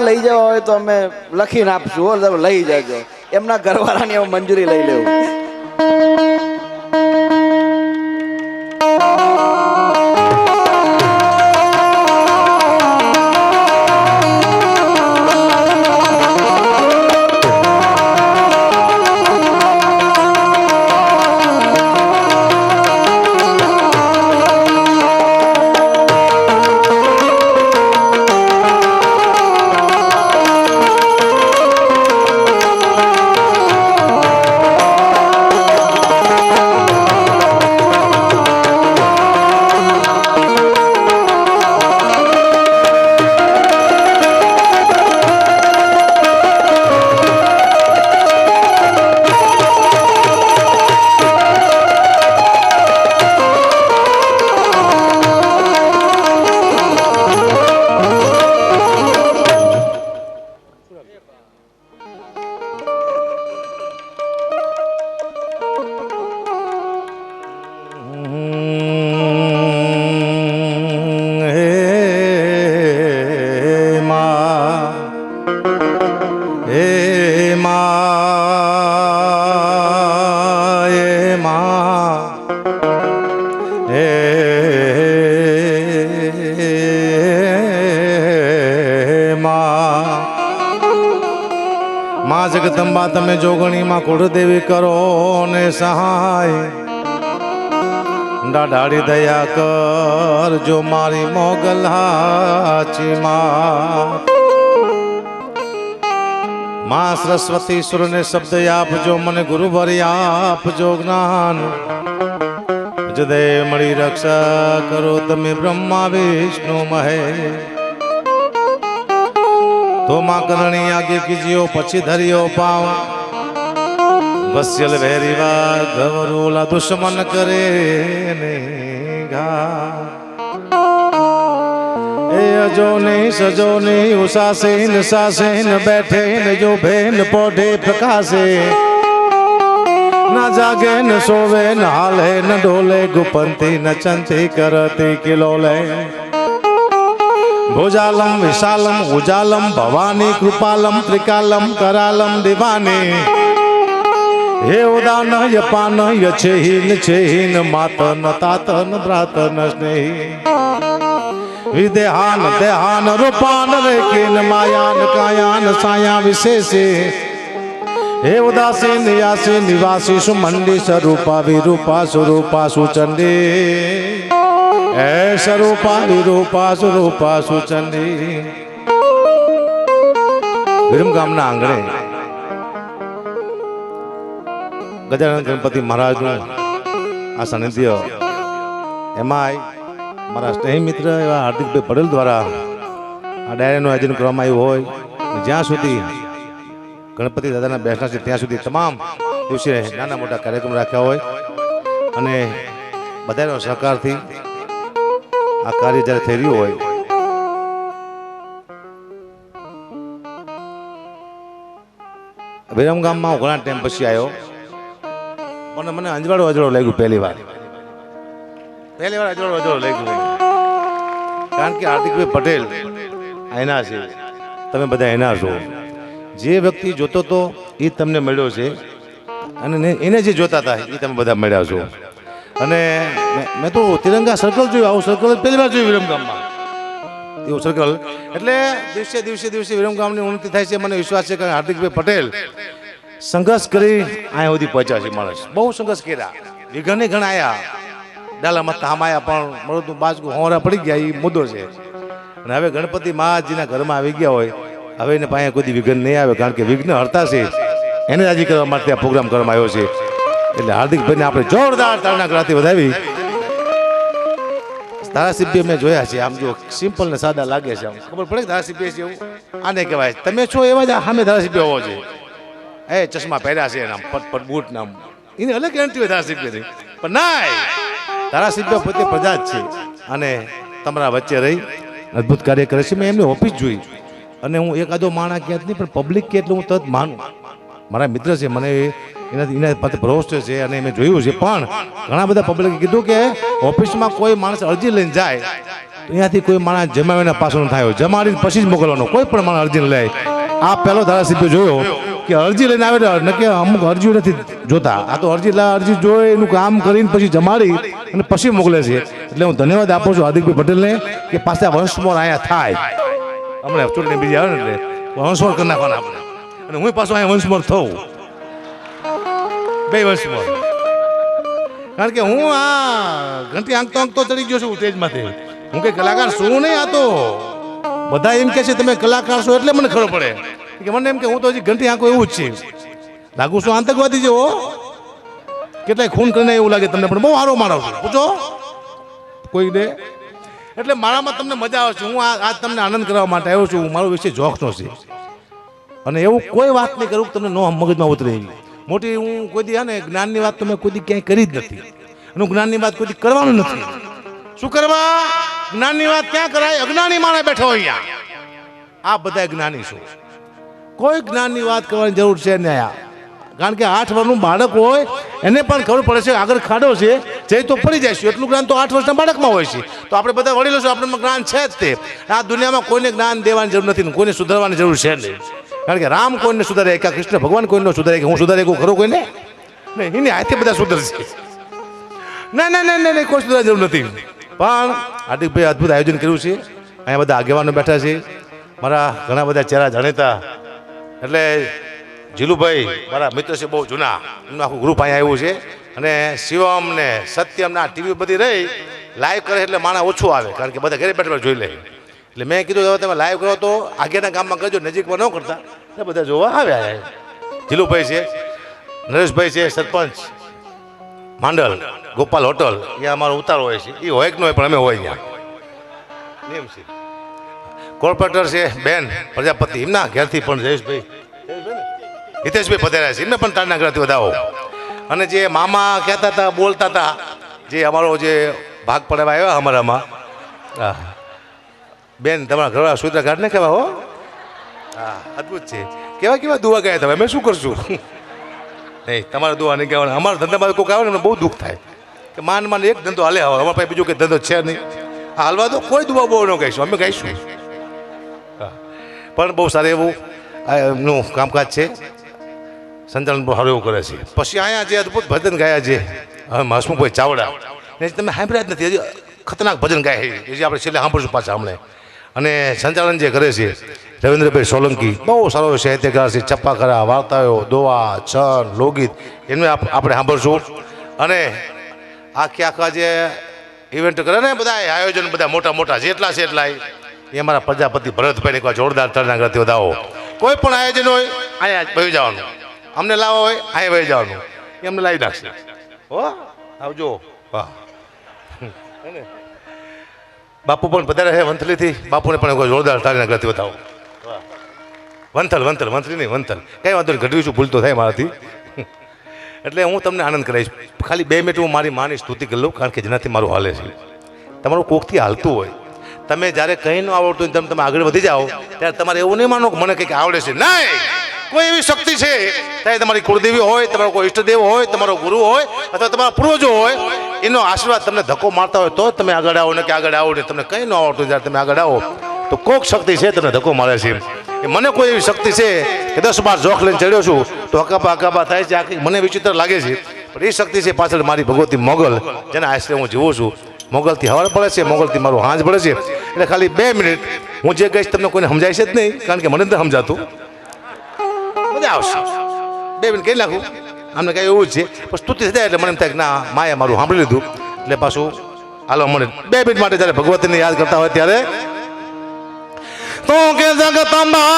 લઈ જવા હોય તો અમે લખીને આપશું, તમે લઈ જજો. એમના ઘરવાળાની અમે મંજૂરી લઈ લેવું. માં જગદંબા તમે જોગણીમાં કુળદેવી કરો ને સહાય, દાઢાડી દયા કર જો મારી મોગલ હાચી માં સરસ્વતી સુરને શબ્દ આપજો, મને ગુરુ ભરી આપજો જ્ઞાન, જદે મળી રક્ષા કરો તમે બ્રહ્મા વિષ્ણુ મહેશ. તો માં કરણી આગે કીજીઓ પછી ધરિયો પાવ, વસ્યલ વેરીવા ગવરોલા દુશ્મન કરે ને ઘા. એ અજો ને સજો ને ઉસાસેન સાસેન બેઠે ને જો ભેન પોઢે પ્રકાશે, ના જાગે ન સોવે ન હાલે ન ડોલે, ગુપંતી ન ચંતી કરતી કિલોલે. ભોજાલમ વિશાલમ ઉજાલમ ભવાની કૃપાલમ ત્રિકાલમ કરાલમ દિવાની. હે ઉદાન યપાન યછહીન છહીન માતન તાતન ભ્રાતન સ્નેહી. વિદેહાન દેહાન રૂપાન રેખીન માયાન કાયાન સાયા વિશેષે. હે ઉદાસીન યાસી નિવાસી સુમંડી સ્વરૂપા વિરૂપા સ્વરૂપા સુચંડી. હે સ્વરૂપા વિરૂપા સ્વરૂપા સુચંડી. વિરમગામના આંગણે ગજાનંદ ગણપતિ મહારાજનું આ સાનિધ્ય, એમાં મારા સ્નેહી મિત્ર એવા હાર્દિકભાઈ પટેલ દ્વારા આ ડાયરાનું આયોજન કરવામાં આવ્યું હોય. જ્યાં સુધી ગણપતિ દાદાના બેસણા છે ત્યાં સુધી તમામ દિવસે નાના મોટા કાર્યક્રમ રાખ્યા હોય, અને બધાનો સહકારથી આ કાર્ય જ્યારે થઈ રહ્યું હોય, વિરમગામમાં હું ઘણા ટાઈમ પછી આવ્યો, પણ મને અંજવાળો લાગ્યું પહેલી વાર અંજવાળો લાગ્યું. કારણ કે હાર્દિકભાઈ પટેલ એના છે, તમે બધા એના છો. જે વ્યક્તિ જોતો તો એ તમને મળ્યો છે, અને એને જે જોતા હતા એ તમે બધા મળ્યા છો. અને મેં તો તિરંગા સર્કલ જોયું, આવું સર્કલ પહેલી વાર જોયું વિરમગામમાં, એવું સર્કલ. એટલે દિવસે વિરમગામની ઉન્નતિ થાય છે, મને વિશ્વાસ છે. કારણ હાર્દિકભાઈ પટેલ સંઘર્ષ કરી અહીંયા સુધી પહોંચ્યા છે. માણસ બહુ સંઘર્ષ કર્યા, વિઘ્ને ઘણા આવ્યા, ડાલામાં તામ આવ્યા, પણ મળતું બાજુ હોરા પડી ગયા, એ મુદ્દો છે. અને હવે ગણપતિ મહારાજજીના ઘરમાં આવી ગયા હોય, હવે એને પાસે કોઈ વિઘ્ન નહીં આવે, કારણ કે વિઘ્ન હરતા છે, એને રાજી કરવા માટે આ પ્રોગ્રામ કરવામાં આવ્યો છે. એટલે હાર્દિકભાઈને આપણે જોરદાર તાળના ગળાથી વધાવી. ધારાસભ્ય મેં જોયા છે, આમ જો સિમ્પલ ને સાદા લાગે છે, આમ ખબર પડે કે ધારાસભ્ય છે એવું આને કહેવાય. તમે છો એવા જ સામે ધારાસભ્ય હોવો છે. એ ચશ્મા પહેર્યા છે, આમ પટ બૂટ નામ, એને અલગ ગણતી હોય ધારાસભ્યની, પણ ના, ધારાસભ્ય પોતે પ્રજા જ છે, અને તમારા વચ્ચે રહી અદ્ભુત કાર્ય કરે છે. મેં એમની ઓફિસ જોઈ, અને હું એકાદો માણસ ક્યાં જ નહીં, પણ પબ્લિક કે એટલે હું તરત માનું. મારા મિત્ર છે, મને એના પાસે ભરોસો છે, અને મેં જોયું છે. પણ ઘણા બધા પબ્લિકે કીધું કે ઓફિસમાં કોઈ માણસ અરજી લઈને જાય અહીંયાથી કોઈ માણસ જમાવીને પાછો ન થાય, જમાડીને પછી જ મોકલવાનો. કોઈ પણ માણસ અરજી લે. આ પહેલો ધારાસભ્ય જોયો કે અરજી લઈને આવે ને કે અમુક અરજીઓ નથી જોતા, આ તો અરજી જોઈ એનું કામ કરીને પછી જમાડી અને પછી મોકલે છે. એટલે હું ધન્યવાદ આપું છું હાર્દિકભાઈ પટેલને કે પાછા વંશમોર અહીંયા થાય. હમણાં ચૂંટણી બીજી આવે ને એટલે વંશમોર કરી નાખવાના આપણે, અને હું પાછો અહીંયા વંશમોર થઉં, બે વંશમોર. કારણ કે હું આ ઘંટી આંકતો ચડી ગયો છું સ્ટેજમાંથી. હું કઈ કલાકાર શું નહીં, આ તો બધા એમ કે છે તમે કલાકાર છો એટલે મને ખબર પડે કે મને એમ કે હું તો હજી ઘંટી આંકો એવું જ છે. લાગુ છું આતંકવાદી જેવો, કેટલાય ખૂન કરીને એવું લાગે તમને, પણ બહુ સારો માણસ છું, પૂછો કોઈને. એટલે મારામાં તમને મજા આવે છે. હું આ તમને આનંદ કરવા માટે આવ્યો છું. મારો વિષય જોખનો છે, અને એવું કોઈ વાત નહીં કરું તમને નો મગજમાં ઉતરે એવી મોટી. હું કોઈ દી ને જ્ઞાનની વાત તો મેં કોઈ દી ક્યાંય કરી જ નથી, અને જ્ઞાનની વાત કોઈ દી કરવાનું નથી. શું કરવા? જ્ઞાનની વાત ક્યાં કરાય? અજ્ઞાની માણસ બેઠો અહીંયા. આ બધા જ્ઞાની છો, કોઈ જ્ઞાનની વાત કરવાની જરૂર છે નહીં. કારણ કે 8 વર્ષનું બાળક હોય એને પણ ખબર પડે છે આગળ ખાડો છે, જઈ તો પડી જાય છે. એટલું જ્ઞાન તો 8 વર્ષના બાળકમાં હોય છે. તો આપણે બધા વડીલો છો, આપણને જ્ઞાન છે જ. તે આ દુનિયામાં કોઈને જ્ઞાન દેવાની જરૂર નથી, કોઈને સુધારવાની જરૂર છે નહીં. કારણ કે રામ કોઈને સુધારે, એકા કૃષ્ણ ભગવાન કોઈને સુધારે, કે હું સુધારે કહું ખરું કોઈને નહીં. એની હાથે બધા સુધરશે. ના ના ના ના, કોઈ સુધારવાની જરૂર નથી. પણ હાર્દિકભાઈ અદ્ભુત આયોજન કર્યું છે. અહીંયા બધા આગેવાનો બેઠા છે, મારા ઘણા બધા ચહેરા જાણીતા. એટલે જીલુભાઈ મારા મિત્ર છે બહુ જૂના, એમનું આખું ગ્રુપ અહીંયા આવ્યું છે. અને શિવમ ને સત્યમ ના ટીવી બધી રહી લાઈવ કરે એટલે માણસ ઓછું આવે, કારણ કે બધા ઘરે બેઠા જોઈ લે. એટલે મેં કીધું હવે તમે લાઈવ કરો તો આગળના ગામમાં કરજો, નજીકમાં ન કરતા. એટલે બધા જોવા આવ્યા. જીલુભાઈ છે, નરેશભાઈ છે, સરપંચ માંડલ ગોપાલ હોટલ, અહીંયા અમારો ઉતારો હોય છે. એ હોય કે ન હોય પણ અમે હોય અહીંયા નિયમ છે. કોર્પોરેટર છે બેન પ્રજાપતિ, એમના ઘેરથી પણ જયેશભાઈ હિતેશભાઈ પધાર્યા છે, એમને પણ તારના ઘરથી વધાવો. અને જે મામા કહેતા હતા, બોલતા હતા, જે અમારો જે ભાગ પડાવવા આવ્યા અમારામાં, બેન તમારા ઘરવાળા સુવિધા કાઢ ને કહેવા. હો હા, અદભુત છે. કેવા દુઆ ગયા તમે, અમે શું કરશું? નહીં, તમારે દુઆ નહીં કહેવાના. અમારા ધંધામાં કોઈ આવે ને બહુ દુઃખ થાય કે માન એક ધંધો હાલે હવે, અમારા પાસે બીજો કંઈ ધંધો છે નહીં. આ હાલવા તો કોઈ દુઆ બહુ ન કહીશું, અમે કહીશું. હા, પણ બહુ સારું એવું એમનું કામકાજ છે. સંચાલન બહુ સારું એવું કરે છે. પછી અહીંયા જે અદભુત ભજન ગાયા છે હસમુખભાઈ ચાવડા, ને તમે સાંભળ્યા જ નથી, હજી ખતરનાક ભજન ગાય છે, જે આપણે છેલ્લે સાંભળશું પાછા હમણાં. અને સંચાલન જે કરે છે રવિન્દ્રભાઈ સોલંકી, બહુ સારો સાહિત્યકાર છે. છપ્પાખરા, વાર્તાઓ, દોવા, છંદ, લોકગીત એમને આપણે સાંભળશું. અને આખા જે ઇવેન્ટ કરે ને બધા આયોજન, બધા મોટા મોટા જેટલા છે એટલા, એ અમારા પ્રજાપતિ ભરતભાઈને કોઈ જોરદાર તરના કરતી વધાવો. કોઈ પણ આયોજન હોય અહીંયા વહી જવાનું, અમને લાવવા હોય અહીંયા વહી જવાનું, એ અમને લાવી નાખશે. હો આવજો. હા, બાપુ પણ પધારે છે વંથલીથી, બાપુને પણ કોઈ જોરદાર તાળીના કરતી વધાવો. વંથલી નહીં વંથલ, કઈ વાંધો નહીં, ઘટ્યું છું, ભૂલ તો થાય મારાથી. એટલે હું તમને આનંદ કરાવીશ. ખાલી 2 મિનિટ હું મારી માની સ્તુતિ કરી લઉં, કારણ કે જેનાથી મારું હાલે છે. તમારું કોકથી હાલતું હોય, તમે જ્યારે કંઈ ન આવડતું હોય તમે આગળ વધી જાઓ, ત્યારે તમારે એવું નહીં માનો કે મને કંઈક આવડે છે. નહીં, કોઈ એવી શક્તિ છે, ચાહે તમારી કુળદેવી હોય, તમારો કોઈ ઈષ્ટદેવ હોય, તમારો ગુરુ હોય, અથવા તમારા પૂર્વજો હોય, એનો આશીર્વાદ તમને ધક્કો મારતા હોય તો તમે આગળ આવો. ને કે આગળ આવો ને તમને કંઈ ન આવડતું, જ્યારે તમે આગળ આવો તો કોક શક્તિ છે તમને ધક્કો મારે છે. મને કોઈ એવી શક્તિ છે કે 10-12 જોખ લઈને ચડ્યો છું તો હકાપા થાય છે. આખી મને વિચિત્ર લાગે છે, પણ એ શક્તિ છે પાછળ મારી ભગવતી મોગલ, જેના આશરે હું જીવું છું. મોગલથી હવાર પડે છે, મોગલથી મારું હાંજ પડે છે. એટલે ખાલી 2 મિનિટ હું જે કહીશ તમને કોઈને સમજાય છે જ નહીં, કારણ કે મને નથી સમજાતું. મજા આવશે. 2 મિનિટ કહી નાખું, આમને કાંઈ એવું જ છે. પણ સ્તુતિ થાય એટલે મને એમ થાય કે ના માએ મારું સાંભળી લીધું, એટલે પાછું હાલો મને 2 મિનિટ માટે જ્યારે ભગવતીને યાદ કરતા હોય ત્યારે તો કે જગતંબા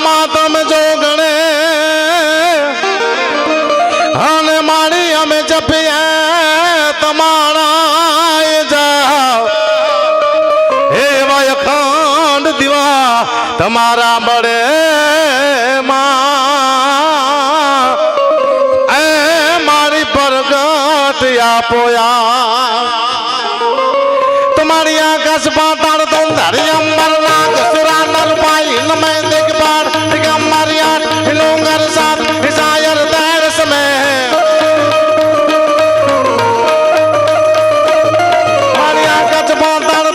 માતમ જો ગણે અને મારી અમે જપીએ તમારા જાઓ એવા અખંડ દીવા તમારા બળે માં એ મારી પ્રગટ આપોયા તમારી આકાશ પાતાળ તો ધરી અંબર લાગ સુરા નર પાઈ નમે દેખ પાર દિગંબર યાર હિલોંગર સાથ હિસાયર દેશ મે મારી આકાશ પાતાળ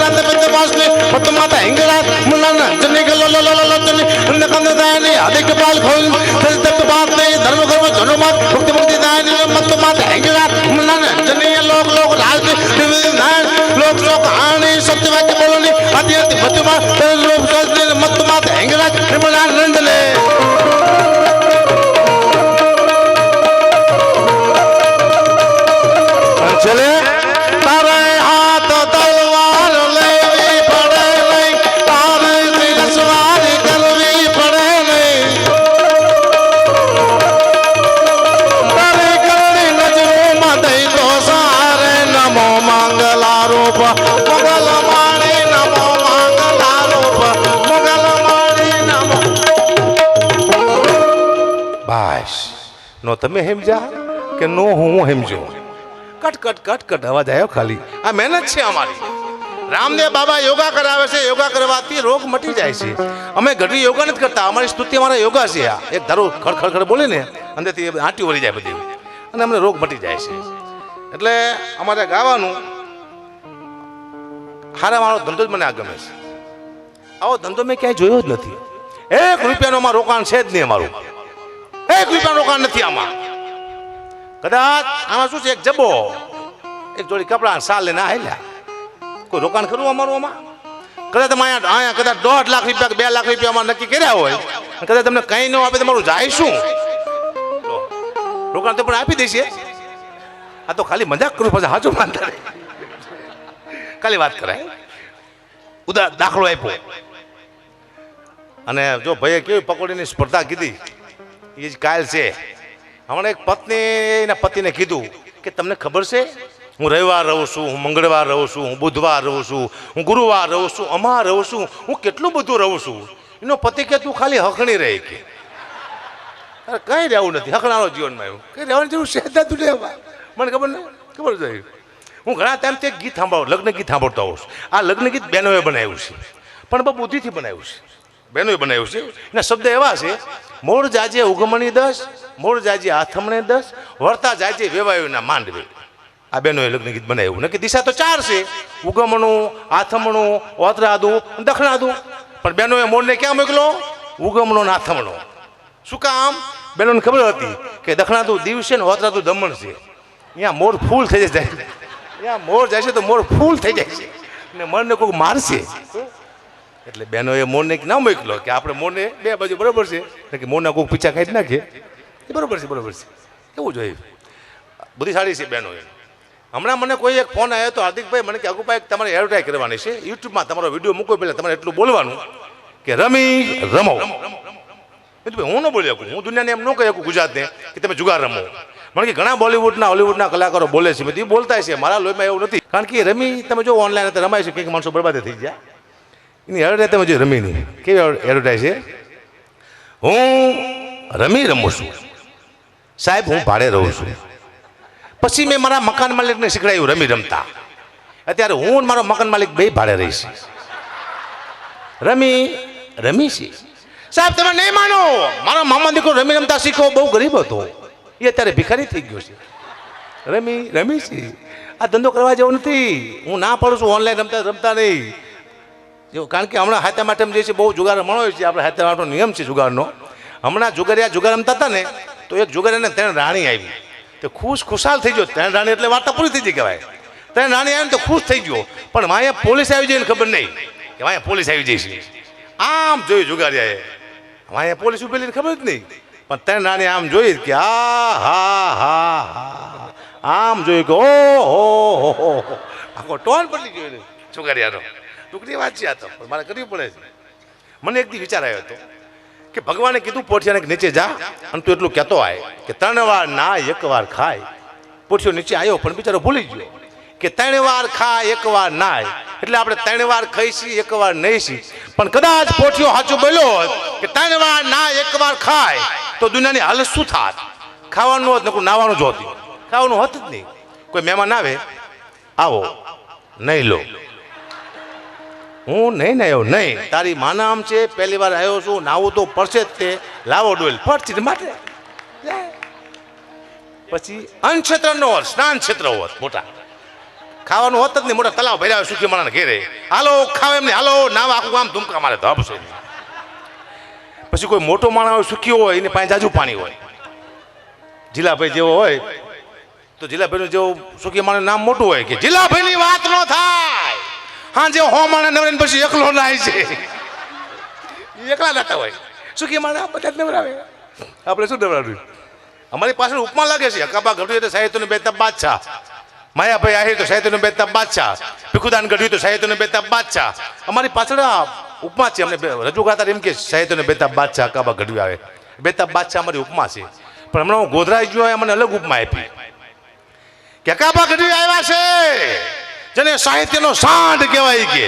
રાત બિંદ વાસને મત માતા હિંગળા મુન્ના જને ગલો લો લો લો જને અંદ કંદ દાયને આદિ કપાલ ખોલ તત બાત ને ધર્મ કર્મ જનો માત મુક્તિ મુક્તિ દાયને મત માતા હિંગળા મુન્ના જને લોક લોક રાજ દિવ્ય નાય લોક લોક આને સત્ય વાક્ય બોલની આદિ આદિ મતમાં લોક સજને મત માતા હિંગળા નિર્મલા નંદલે ચલે તારે હાથ તલવાર લેવી પડે નહીં તારે રસવારી કરવી પડે નહીં તારે કરણી નજરોમાં દઈ તો સારે નમો મંગલા રૂપ મંગલ માણી નમો મંગલા રૂપ મંગલ માણી નમો બસ નો તમે સમજા કે નો હું સમજો કટ કટ કટ કટ અવાજ આવ્યો ખાલી આ મહેનત છે અમારી રામદેવ બાબા યોગા કરાવે છે યોગા કરવાથી રોગ મટી જાય છે અમે ઘડી યોગા નથી કરતા અમારી સ્તુતિ અમારા યોગા છે આ એક ધારો ખડ બોલે ને અંદરથી આંટી વળી જાય બધી અને અમને રોગ મટી જાય છે એટલે અમારે ગાવાનું હારા મારો ધંધો જ મને આ ગમે છે આવો ધંધો મેં ક્યાંય જોયો જ નથી 1 રૂપિયાનું અમારું રોકાણ છે જ નહીં અમારું 1 રૂપિયાનું રોકાણ નથી આમાં કદાચ આમાં શું છે એક જબ્બો એક જોડી કપડા સાલ લઈને આવેલા કોઈ રોકાણ કરવું અમારું આમાં કદાચ તમે અહીંયા કદાચ 1.5 લાખ રૂપિયા 2 લાખ રૂપિયા અમારે નક્કી કર્યા હોય કદાચ તમને કંઈ ન આપે તમારું જાય શું રોકાણ તો પણ આપી દઈશે આ તો ખાલી મજાક કરું પછી સાચું માનતા નહીં ખાલી વાત કરાય દાખલો આપ્યો અને જો ભાઈએ કેવી પકોડીની સ્પર્ધા કીધી એ જ કાલ છે હમણાં એક પત્ની એના પતિને કીધું કે તમને ખબર છે હું રવિવાર રહું છું હું મંગળવાર રહું છું હું બુધવાર રહું છું હું ગુરુવાર રહું છું અમાર રહું છું હું કેટલું બધું રહું છું એનો પતિ કે તું ખાલી હકણી રહી કે અરે કંઈ રહેવું નથી હકણાનો જીવનમાં એવું કંઈ રહેવાની જરૂર છે તું રહેવા મને ખબર નહીં ખબર જોઈએ હું ઘણા ટાઈમથી એક ગીત સાંભળું લગ્ન ગીત સાંભળતો હોઉં છું આ લગ્ન ગીત બહેનોએ બનાવ્યું છે પણ બહુ બુદ્ધિથી બનાવ્યું છે બહેનોએ બનાવ્યું છે એના શબ્દ એવા છે મોર જાજે ઉગમણી 10 મોર જાજે આથમણે 10 વર્તા જાજે વેવાયુના માંડવે આ બેનોએ લગ્ન ગીત બનાવ્યું નક્કી દિશા તો 4 છે ઉગમણું આથમણું ઓતરાદું દખણાદું પણ બેનોએ મોરને ક્યાં મોકલો ઉગમણો ને આથમણો શું કામ બેનોને ખબર હતી કે દખણાદું દીવ છે ને ઓતરાદું દમણ છે અહીંયા મોર ફૂલ થઈ જાય અહીંયા મોર જાય છે તો મોર ફૂલ થઈ જાય છે ને મરને કોઈ મારશે એટલે બહેનોએ મોરને ના મોકલો કે આપણે મોરને બે બાજુ બરાબર છે કે મોરના કોઈ પીછા કાઢી નાખીએ એ બરાબર છે એવું જોઈએ બુદ્ધિશાળી છે બહેનો હમણાં મને કોઈ એક ફોન આવ્યો તો હાર્દિકભાઈ મને કે અગુભાઈ તમારે એડવર્ટાઈઝ કરવાની છે યુટ્યુબમાં તમારો વિડીયો મૂકો પહેલાં તમારે એટલું બોલવાનું કે રમી રમો હું ન બોલી શકું હું દુનિયાને એમ ન કહી શકું ગુજરાતને કે તમે જુગાર રમો મને કે ઘણા બોલિવૂડના હોલિવૂડના કલાકારો બોલે છે એ બોલતા છે મારા લોહીમાં એવું નથી કારણ કે રમી તમે જો ઓનલાઈન રમાય છે કંઈક માણસો બરબાદ થઈ જાય એની એડવર્ટાઈઝ તમે જો રમી નહીં કેવી એડવર્ટાઈઝ છે હું રમી રમું છું સાહેબ હું ભાડે રહું છું પછી મેં મારા મકાન માલિકને શીખડાયું રમી રમતા અત્યારે હું મારો મકાન માલિક બે ભાડે રહીશ રમી છે સાહેબ તમે નહીં માનો મારા મામા દીકરો રમી રમતા શીખો બહુ ગરીબ હતો એ અત્યારે ભિખારી થઈ ગયો છે રમી છે આ ધંધો કરવા જેવો નથી હું ના પડું છું ઓનલાઈન રમતા નહીં જો કારણ કે હમણાં હાથા માટે જે છે બહુ જુગાર રમણો છે આપણે હાથા માટનો નિયમ છે જુગારનો હમણાં જુગાર રમતા હતા ને તો એક જુગારીને 3 રાણી આવી તો ખુશાલ થઈ ગયો 3 રાણી એટલે વાર્તા પૂરી થઈ ગઈ કહેવાય 3 રાણી આવી ને તો ખુશ થઈ ગયો પણ વાંહે પોલીસ આવી જાય ને ખબર નહીં કે વાંહે પોલીસ આવી જાય છે આમ જોયું જુગારીએ વાંહે પોલીસ ઉભેલી ખબર જ નહીં પણ 3 રાણી આમ જોઈ કે હા આમ જોયું કે ઓહો આખો ટોન પડી ગયો જુગારીયાનો ટુકડી વાત છે આ તો પણ મારે કરવી પડે છે મને એક દી વિચાર આવ્યો હતો કે ભગવાને કીધું પોઠિયાને નીચે જા અને તું એટલું કહેતો આય કે 3 વાર ના 1 વાર ખાય પોઠિયો નીચે આવ્યો પણ બિચારો ભૂલી ગયો કે 3 વાર ખાય 1 વાર નાય એટલે આપણે 3 વાર ખાઈશી 1 વાર નહીશી પણ કદાચ પોઠિયો સાચું બોલ્યો હોત કે 3 વાર ના 1 વાર ખાય તો દુનિયાની હાલત શું થાત ખાવાનું હોત નકરું નાવાનું જ હોતી ખાવાનું હોત જ નહીં કોઈ મહેમાન આવે આવો નહીં લો હું નહીં આવ્યો નહીં તારી માના આમ છે પહેલી વાર આવ્યો છું નાવું તો પડશે જ તે લાવો ડોલ પડશે માટે પછી અન્ન ક્ષેત્રનો હોત સ્નાન ક્ષેત્ર હોત મોટા ખાવાનું હોત જ નહીં, મોટા તલાવ ભર્યા હોય સુખી માણસના ઘેરે, હાલો ખાવ એમને, હાલો નાવા, આખું આમ ધૂમકા મારે ધબ છે. પછી કોઈ મોટો માણસ હોય સુખી હોય એને પાસે જાજુ પાણી હોય, જીલાભાઈ જેવો હોય તો જીલાભાઈનું જેવું સુખી માણસ નામ મોટું હોય કે જીલાભાઈની વાત ન થાય, હા જે હો માણસ નવરે પછી એકલો નાય છે, એકલા નતા હોય. સુખી માણસ બધા જ નવરાવે, આપણે શું નવરાવ્યું? અમારી પાછળ ઉપમા લાગે છે, અકાબા ઘડ્યું એટલે સાહિત્યનું બેતાબ બાદશાહ, માયાભાઈ આહિર તો સાહિત્યનું બેતાબ બાદશાહ, ભીખુદાન ઘડ્યું તો સાહિત્યનું બેતાબ બાદશાહ. અમારી પાછળ ઉપમા છે, અમને રજૂ કરતા એમ કે સાહિત્યનું બેતાબ બાદશાહ અકાબા ઘડ્યું આવે, બેતાબ બાદશાહ અમારી ઉપમા છે. પણ હમણાં હું ગોધરાઈ ગયો હોય મને અલગ ઉપમા આપી કે અકાબા ઘડ્યું આવ્યા છે જેને સાહિત્યનો સાંઢ કહેવાય. કે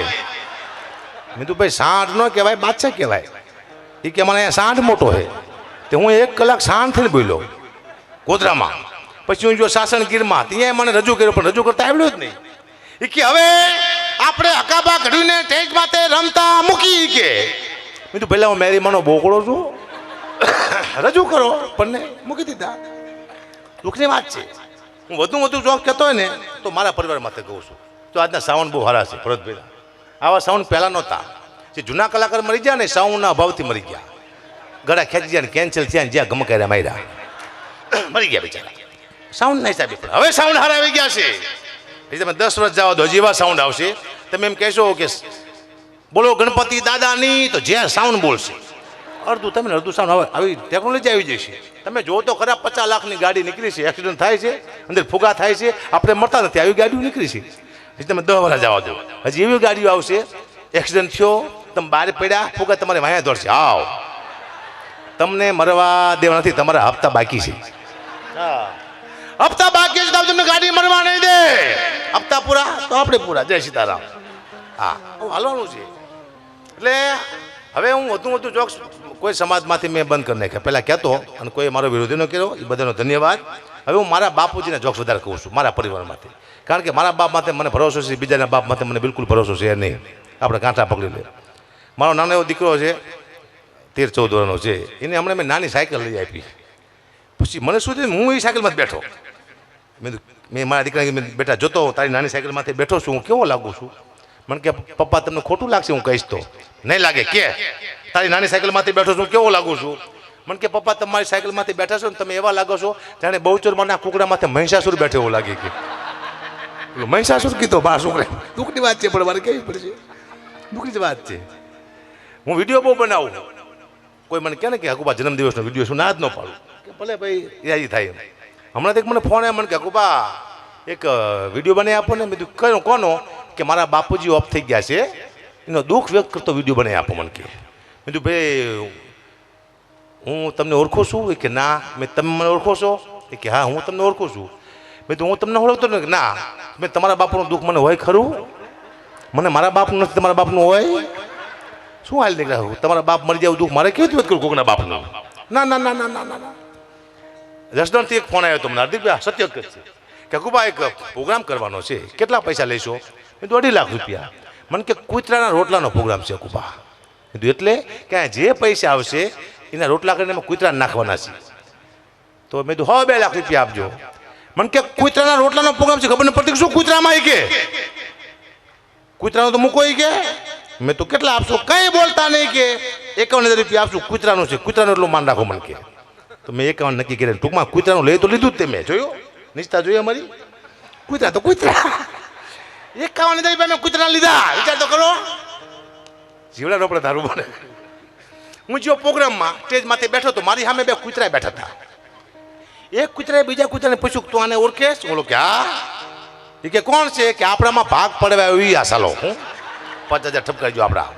મેં તો ભાઈ સાંઢ ન કહેવાય, બાદશાહ કહેવાય. એ કે મને અહીંયા સાંઢ મોટો છે. તે હું 1 કલાક સાંઢ થઈને બોલ્યો ગોધરામાં. પછી હું જો સાસણગીરમાં ત્યાં મને રજૂ કર્યો, પણ રજૂ કરતા આવડ્યું જ નહીં. એ કે હવે આપણે અકાબા ઘડીને ટેજ માથે રમતા મૂકી. કે મેં તો પહેલાં હું મેરી માનો બોકડો છું, રજૂ કરો, પણ મૂકી દીધા. દુઃખની વાત છે. હું વધુ જોક કહેતો હોય ને તો મારા પરિવાર માટે કહું છું. તો આજના સાઉન્ડ બહુ સારા છે ભરતભાઈ, આવા સાઉન્ડ પહેલાં નહોતા. જે જૂના કલાકાર મરી ગયા ને સાઉન્ડના અભાવથી મરી ગયા, ગળા ખેંચી ગયા ને કેન્સલ થયા ને જ્યાં ગમકાર્યા માર્યા, મરી ગયા બિચારા સાઉન્ડ ના હિસાબે. પણ હવે સાઉન્ડ હારા આવી ગયા છે. પછી તમે 10 વર્ષ જવા દો, હજી એવા સાઉન્ડ આવશે. તમે એમ કહેશો કે બોલો ગણપતિ દાદાની, તો જ્યાં સાઉન્ડ બોલશે અડધું તમે અડધું સાઉન્ડ. હવે આવી ટેકનોલોજી આવી જશે. તમે જો તો ખરા 50 લાખની ગાડી નીકળી છે, એક્સિડન્ટ થાય છે, અંદર ફુગા થાય છે, આપણે મળતા નથી, આવી ગાડીઓ નીકળી છે. હજી તમે 10 વર્ષ જવા દો, હજી એવી ગાડીઓ આવશે, એક્સિડન્ટ થયો, તમે બહાર પડ્યા, ફુગા તમારે વાયા દોડશે. આવ તમને મરવા દેવા નથી, તમારા હપ્તા બાકી છે. હપ્તા બાકી છે તો તમને ગાડી મરવા નહીં દે. હપ્તા પૂરા તો આપણે પૂરા. જય સીતારામ. હા હાલવાનું છે. એટલે હવે હું વધુ જોક્સ કોઈ સમાજમાંથી મેં બંધ કરી નાખ્યા. પહેલાં કહેતો અને કોઈ મારો વિરોધી ન કર્યો, એ બધાનો ધન્યવાદ. હવે હું મારા બાપુજીના જોક્સ વધારે કહું છું, મારા પરિવારમાંથી. કારણ કે મારા બાપ માથે મને ભરોસો છે, બીજાના બાપ માથે મને બિલકુલ ભરોસો છે નહીં. આપણે કાંઠા પકડી લે. મારો નાનો એવો દીકરો છે, 13-14 વર્ષનો છે. એને હમણાં મેં નાની સાયકલ લઈ આપી. પછી મને શું થયું, હું એ સાયકલમાં જ બેઠો. મેં મારા દીકરાને બેટા જોતો તારી નાની સાયકલમાંથી બેઠો છું, હું કેવો લાગુ છું? મને કે પપ્પા તમને ખોટું લાગશે હું કહીશ તો. નહીં લાગે કે તારી નાની સાયકલમાંથી બેઠો છું કેવો લાગુ છું? મને કે પપ્પા તમારી સાયકલમાંથી બેઠા છો ને તમે એવા લાગો છો જાણે બહુચરમાના કુકડા માથે મહિષાસુર બેઠો એવું લાગે. કે મહિષાસુર કીધો બા છોકરે, દુઃખની વાત છે પણ મારે કેવી પડશે, દુઃખની જ વાત છે. હું વિડીયો બહુ બનાવું, કોઈ મને કહે ને કે હકુબા જન્મદિવસનો વિડીયો શું ના જ ન પાડું, કે ભલે ભાઈ યાદી થાય. હમણાં એક મને ફોન આવ્યો, મને કે હકુબા એક વિડીયો બનાવી આપો ને. મેં કીધું કયો કોનો? કે મારા બાપુજી ઓફ થઈ ગયા છે, એનો દુઃખ વ્યક્ત કરતો વિડીયો બનાવી આપો મને. કે મેં કીધું ભાઈ હું તમને ઓળખું છું? કે ના. મેં તમે મને ઓળખો છો? કે હા હું તમને ઓળખું છું. મેં તો હું તમને ઓળખતો ને? ના. મેં તમારા બાપનું દુઃખ મને હોય ખરું? મને મારા બાપનું નથી, તમારા બાપનું હોય. શું હાલ નીકળ્યા? તમારા બાપ મરી જાય દુઃખ મારે કેવી રીતે કરું કોકના બાપનું? ના ના ના ના ના ના. જસદણથી એક ફોન આવ્યો હતો મને, હાર્દિકભાઈ સત્ય છે કે હકુબા એક પ્રોગ્રામ કરવાનો છે, કેટલા પૈસા લઈશો? મેં તો 2.5 લાખ રૂપિયા. મને કે કૂતરાના રોટલાનો પ્રોગ્રામ છે હકુબા. કીધું એટલે કે જે પૈસા આવશે એના રોટલા કરીને એમાં કૂતરા નાખવાના છે. તો મેં કીધું 2 લાખ રૂપિયા આપજો. મને કે કૂતરાના રોટલાનો પ્રોગ્રામ છે, ખબર નહીં પડતી શું કૂતરામાં? કે કૂતરાનો તો મૂકો. કે મેં તો કેટલા આપશો? કંઈ બોલતા નહીં. કે 51,000 રૂપિયા આપશું, કૂતરાનું છે, કૂતરાનું એટલું માન રાખો. મને કે તો મેં 51 નક્કી કર્યા. ટૂંકમાં કૂતરાનું લઈ તો લીધું જ તે. મેં જોયું નિષ્ઠા જોઈ અમારી. કૂતરા તો કૂતરા, 51,000 રૂપિયા મેં કૂતરા લીધા. વિચાર તો કરો, જીવડા રોપડે ધારું બને. હું જો પ્રોગ્રામમાં સ્ટેજ માથે બેઠો તો મારી સામે 2 કૂતરા બેઠા હતા. એક કૂતરાએ બીજા કૂતરાને પૂછ્યું તું આને ઓળખેસ? બોલો કે હા. એ કે કોણ છે? કે આપણામાં ભાગ પડવા એવી આશા લો. હું 5,000 ઠપકારજો આપણા.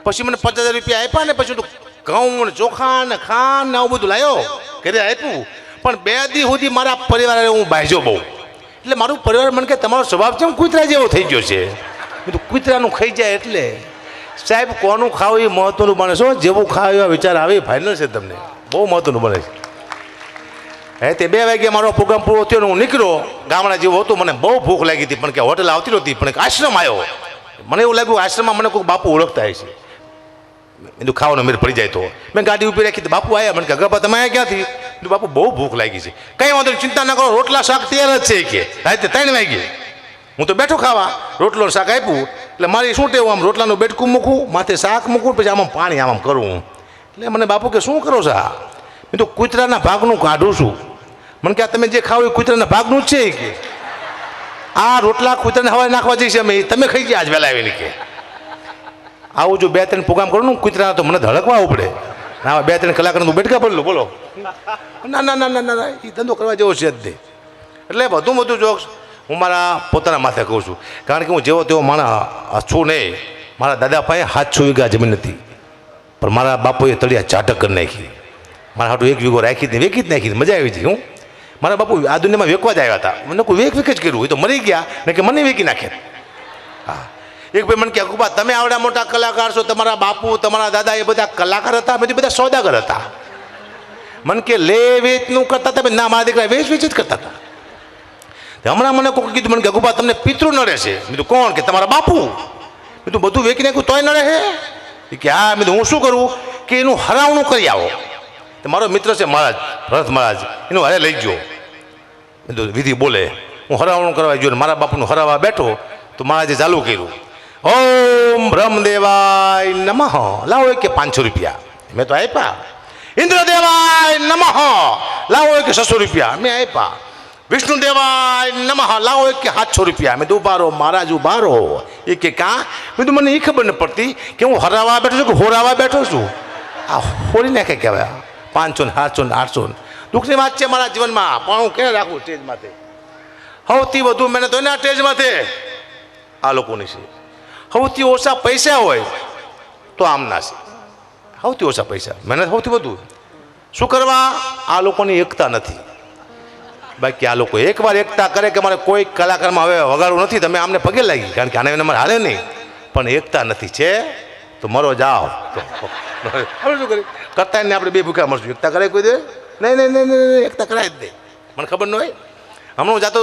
પછી મને 5,000 રૂપિયા આપ્યા ને પછી તો ઘઉં ને ચોખા ને ખાંડ ને આવું બધું લાવ્યો, ઘરે આપ્યું. પણ 2 દી સુધી મારા પરિવારે હું બાજ્યો બહુ. એટલે મારું પરિવાર મને કે તમારો સ્વભાવ કેમ કૂતરા જેવો થઈ ગયો છે? બધું કૂતરાનું ખાઈ જાય. એટલે સાહેબ કોનું ખાવું એ મહત્વનું બને છે. જેવું ખાવ એવા વિચાર આવે ફાઇનલ છે, તમને બહુ મહત્વનું બને છે. હે તે 2 વાગે મારો પ્રોગ્રામ પૂરો થયો ને હું નીકળ્યો. ગામડા જેવું હતું, મને બહુ ભૂખ લાગી હતી, પણ કે હોટેલ આવતી નહોતી. પણ એક આશ્રમ આવ્યો. મને એવું લાગ્યું આશ્રમમાં મને કોઈ બાપુ ઓળખતા હશે. એનું ખાવાનો મેળ પડી જાય તો મેં ગાડી ઊભી રાખી. તો બાપુ આવ્યા. મને કે ગરબા તમે આવ્યા ક્યાંથી? બાપુ બહુ ભૂખ લાગી છે. કંઈ વાંધો નહીં, ચિંતા ના કરો, રોટલા શાક તૈયાર જ છે. કે રાતે 3 વાગે હું તો બેઠો ખાવા, રોટલો ને શાક આપ્યું એટલે મારી શું ટેવું, આમ રોટલાનું બેટકું મૂકું, માથે શાક મૂકું, પછી આમ પાણી આમ કરું. એટલે મને બાપુ કે શું કરો છો આ? મેં તો કૂતરાના ભાગનું કાઢું છું. મને કે આ તમે જે ખાવ એ કૂતરાના ભાગનું જ છે કે આ રોટલા કૂતરાને હવાય નાખવા જઈશ અમે, તમે ખાઈ ગયા આજ વહેલા આવીને કે આવું જો 2-3 પ્રોગ્રામ કરું ને કૂતરા તો મને ધડકવા આવવું પડે. આવા 2-3 કલાકનું બેઠકા પડલું બોલો. ના ના ના ના ના એ ધંધો કરવા જેવો છે જ નહીં. એટલે વધુ જોક્સ હું મારા પોતાના માથે કહું છું, કારણ કે હું જેવો તેવો માણસ છું નહીં. મારા દાદા પાસે 700 વીઘા જમીન હતી, પણ મારા બાપુએ તળિયા ચાટક કરી નાખી. મારા હાટું 1 વીઘો રાખી જ વેકી જ નાખી, મજા આવી હતી. હું મારા બાપુ આ દુનિયામાં વેકવા જ આવ્યા હતા, મને કોઈ વેક જ કર્યું, એ તો મરી ગયા ને કે મને વેકી નાખે. હા, એક ભાઈ મને કહે કુબા તમે આવડા મોટા કલાકાર છો, તમારા બાપુ તમારા દાદા એ બધા કલાકાર હતા, બધી બધા સોદાગર હતા. મને કે લે વેચનું કરતા હતા? ના, મારા દીકરા વેચ જ કરતા હતા. હમણાં મને કોઈ કીધું, મને કે ગુબા તમને પિતૃ નડે છે. મેં કીધું કોણ? કે તમારા બાપુ. મેં તું બધું વેચી નાખ્યું તોય નડે હે? કે હા. મેં હું શું કરું કે એનું હરાવણું કરી આવો. તો મારો મિત્ર છે મહારાજ, ભરત મહારાજ, એનું હારે લઈ ગયો. મેં તો વિધિ બોલે, હું હરાવણું કરવા ગયો, મારા બાપુનું હરાવવા બેઠો તો મહારાજે ચાલુ કર્યું, ઓમ બ્રહ્મદેવાય નમઃ, લાવો કે 500 રૂપિયા. મેં તો આપ્યા. ઇન્દ્રદેવાય નમઃ, લાવો કે 600 રૂપિયા. મેં આપ્યા. વિષ્ણુદેવાય નમઃ, લાવો કે 700 રૂપિયા. મેં તો ઉભારો મહારાજ ઉભારો. એ કે કાં? મેં તો મને એ ખબર ન પડતી કે હું હરાવવા બેઠો છું કે હોરાવા બેઠો છું. આ હોરી નાખે કહેવાય. 500 ને 700 ને 800 દુઃખની વાત છે મારા જીવનમાં, પણ હું ક્યાં રાખું સ્ટેજ માથે. સૌથી વધુ મહેનત હોય ને આ સ્ટેજ માથે આ લોકોની છે. સૌથી ઓછા પૈસા હોય તો આમના છે. સૌથી ઓછા પૈસા, મહેનત સૌથી વધુ. શું કરવા? આ લોકોની એકતા નથી. બાકી આ લોકો એકવાર એકતા કરે કે મારે કોઈ કલાકારમાં હવે વગાડવું નથી, તમે આમને પગે લાગી, કારણ કે આને એને મારે હાલે નહીં, પણ એકતા નથી. છે તો મરો જાઓ. હવે શું કરી કરતા ને આપણે 2 ભૂખ્યા મળશું. એકતા કરાય કોઈ દે? નહીં નહીં નહીં નહીં, એકતા કરાય જ નહીં. મને ખબર ન હોય. હમણાં હું જાતો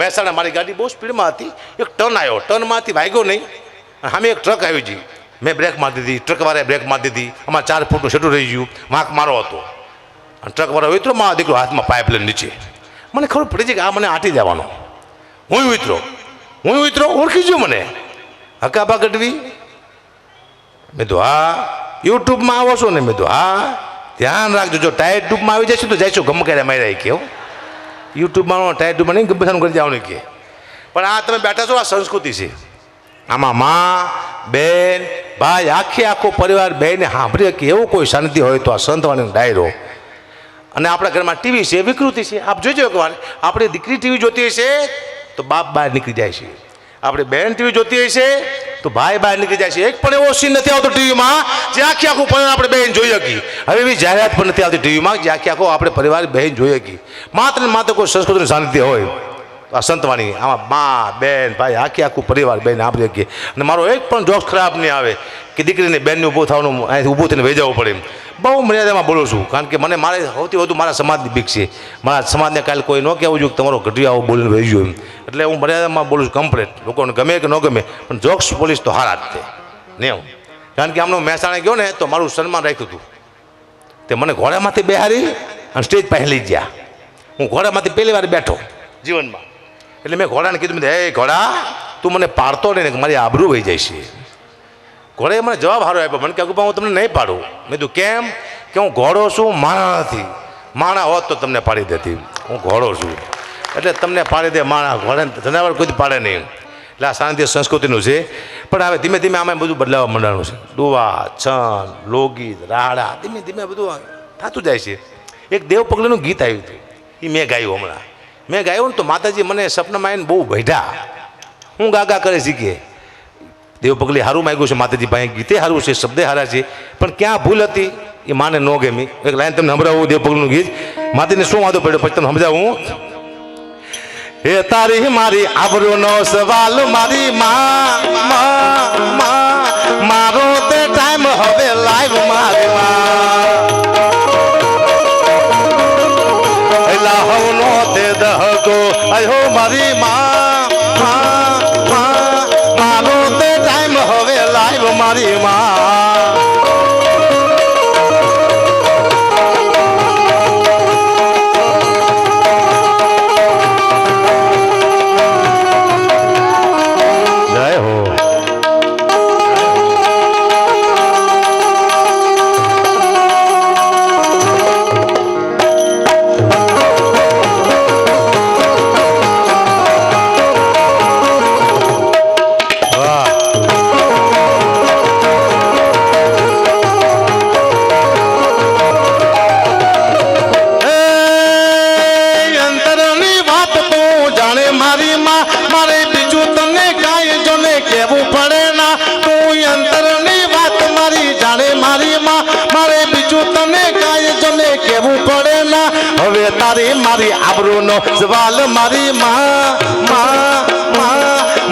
મહેસાણા, મારી ગાડી બહુ સ્પીડમાં હતી, એક ટર્ન આવ્યો, ટર્નમાંથી ભાગ્યો નહીં, સામે એક ટ્રક આવી ગઈ. મેં બ્રેક મારી દીધી, ટ્રકવાળાએ બ્રેક મારી દીધી. અમારે 4 ફૂટનું છેટું રહી ગયું, વાંક મારો હતો. અને ટ્રકવાળો ઉતરો, મારો દીકરો હાથમાં પાઇપ લઈને નીચે. મને ખબર પડી છે કે આ મને આટી જવાનો. હું ઉતરો, ઓળખી ગયો મને, હકાબા ગઢવી. મેં તો હા યુટ્યુબમાં આવો છો ને? મેં તો હા. ધ્યાન રાખજો, જો ટાયર ટ્યુબમાં આવી જશે તો જઈશું ગમકાર્યા માર્યા કેવું. યુટ્યુબમાં ટાયર ટ્યુબમાં નહીં ગમસાનું કરી જવાનું કે. પણ આ તમે બેઠા છો, આ સંસ્કૃતિ છે. આમાં માં, બેન, ભાઈ, આખો પરિવાર બેને સાંભળીએ કે એવું કોઈ શાંતિ હોય તો આ સંતવાણીનો ડાયરો. અને આપણા ઘરમાં ટીવી છે, વિકૃતિ છે. આપ જોજો એકવાર, આપણી દીકરી ટીવી જોતી હશે તો બાપ બહાર નીકળી જાય છે, આપણે બહેન ટીવી જોતી હશે તો ભાઈ બહાર નીકળી જાય છે. એક પણ એવો સીન નથી આવતો ટીવીમાં જે આખું પરિવાર આપણે બહેન જોઈ શકી. હવે એવી જાહેરાત પણ નથી આવતી ટીવીમાં જે આખું આપણે પરિવાર બહેન જોઈ શકી. માત્ર ને માત્ર કોઈ સંસ્કૃતિનું સાનિધ્ય હોય આ સંતવાણી, આમાં મા, બેન, ભાઈ, આખું પરિવાર બહેન આપણે શકીએ. અને મારો એક પણ જોક્સ ખરાબ નહીં આવે કે દીકરીને બેનને ઊભું થવાનું, અહીંથી ઊભું થઈને વહી જવું પડે. બહુ મર્યાદામાં બોલું છું, કારણ કે મને મારે સૌથી વધુ મારા સમાજની બીક છે. મારા સમાજને કાલે કોઈ ન કહેવું જોઈએ કે તમારો ઘટિયા આવું બોલીને વહી ગયો એમ. એટલે હું મર્યાદામાં બોલું છું કમ્પ્લેટ. લોકોને ગમે કે ન ગમે, પણ જોક્સ પોલીસ તો હારા જ તે નહીં. કારણ કે આમનો મહેસાણા ગયો ને તો મારું સન્માન રાખ્યું હતું. તે મને ઘોડામાંથી બેહારી અને સ્ટેજ પાસે લઈ ગયા. હું ઘોડામાંથી પહેલી વાર બેઠો જીવનમાં. એટલે મેં ઘોડાને કીધું, હે ઘોડા, તું મને પાડતો નહીં ને મારી આબરૂ વહી જાય છે. ઘોડાએ મને જવાબ સારો આપ્યો. મને કહ્યું હું તમને નહીં પાડું. મેં કીધું કેમ? કે હું ઘોડો છું, માણા નથી. માણા હોત તો તમને પાડી દેતી, હું ઘોડો છું એટલે તમને પાડી દે. માણા ઘોડાને જનાવર કોઈ પાડે નહીં. એટલે આ શાંતિ સંસ્કૃતિનું છે. પણ હવે ધીમે ધીમે આમાં બધું બદલાવા માંડવાનું છે. ડુવા, છંદ, લોકગીત, રાડા, ધીમે ધીમે બધું થતું જાય છે. એક દેવ પગલાનું ગીત આવ્યું હતું, એ મેં ગાયું. હમણાં મેં ગાયું ને તો માતાજી મને સપનામાં આવીને બહુ બેઠા. હું ગાગા કરે શીખે. દેવ પગલી સારું માગ્યું છે માતાજી પાસે, ગીતે સારું છે, શબ્દે સારા છે, પણ ક્યાં ભૂલ હતી એ માને ન ગમી. એક લાઈન તમને સંભળાવું દેવ પગલું ગીત. માતાજીને શું વાંધો પડ્યો પછી તમને સમજાવું. હે તારી મારી આબરૂનો સવાલ, મારી મારો તે ટાઈમ હવે લાઈવ મારી લાહવનો તે દહકો અયો મારી મારો તે ટાઈમ હવે લાઈવ મારી આયોજને કેવું પડે ના હવે તારી મારી આબરૂનો સવાલ મારી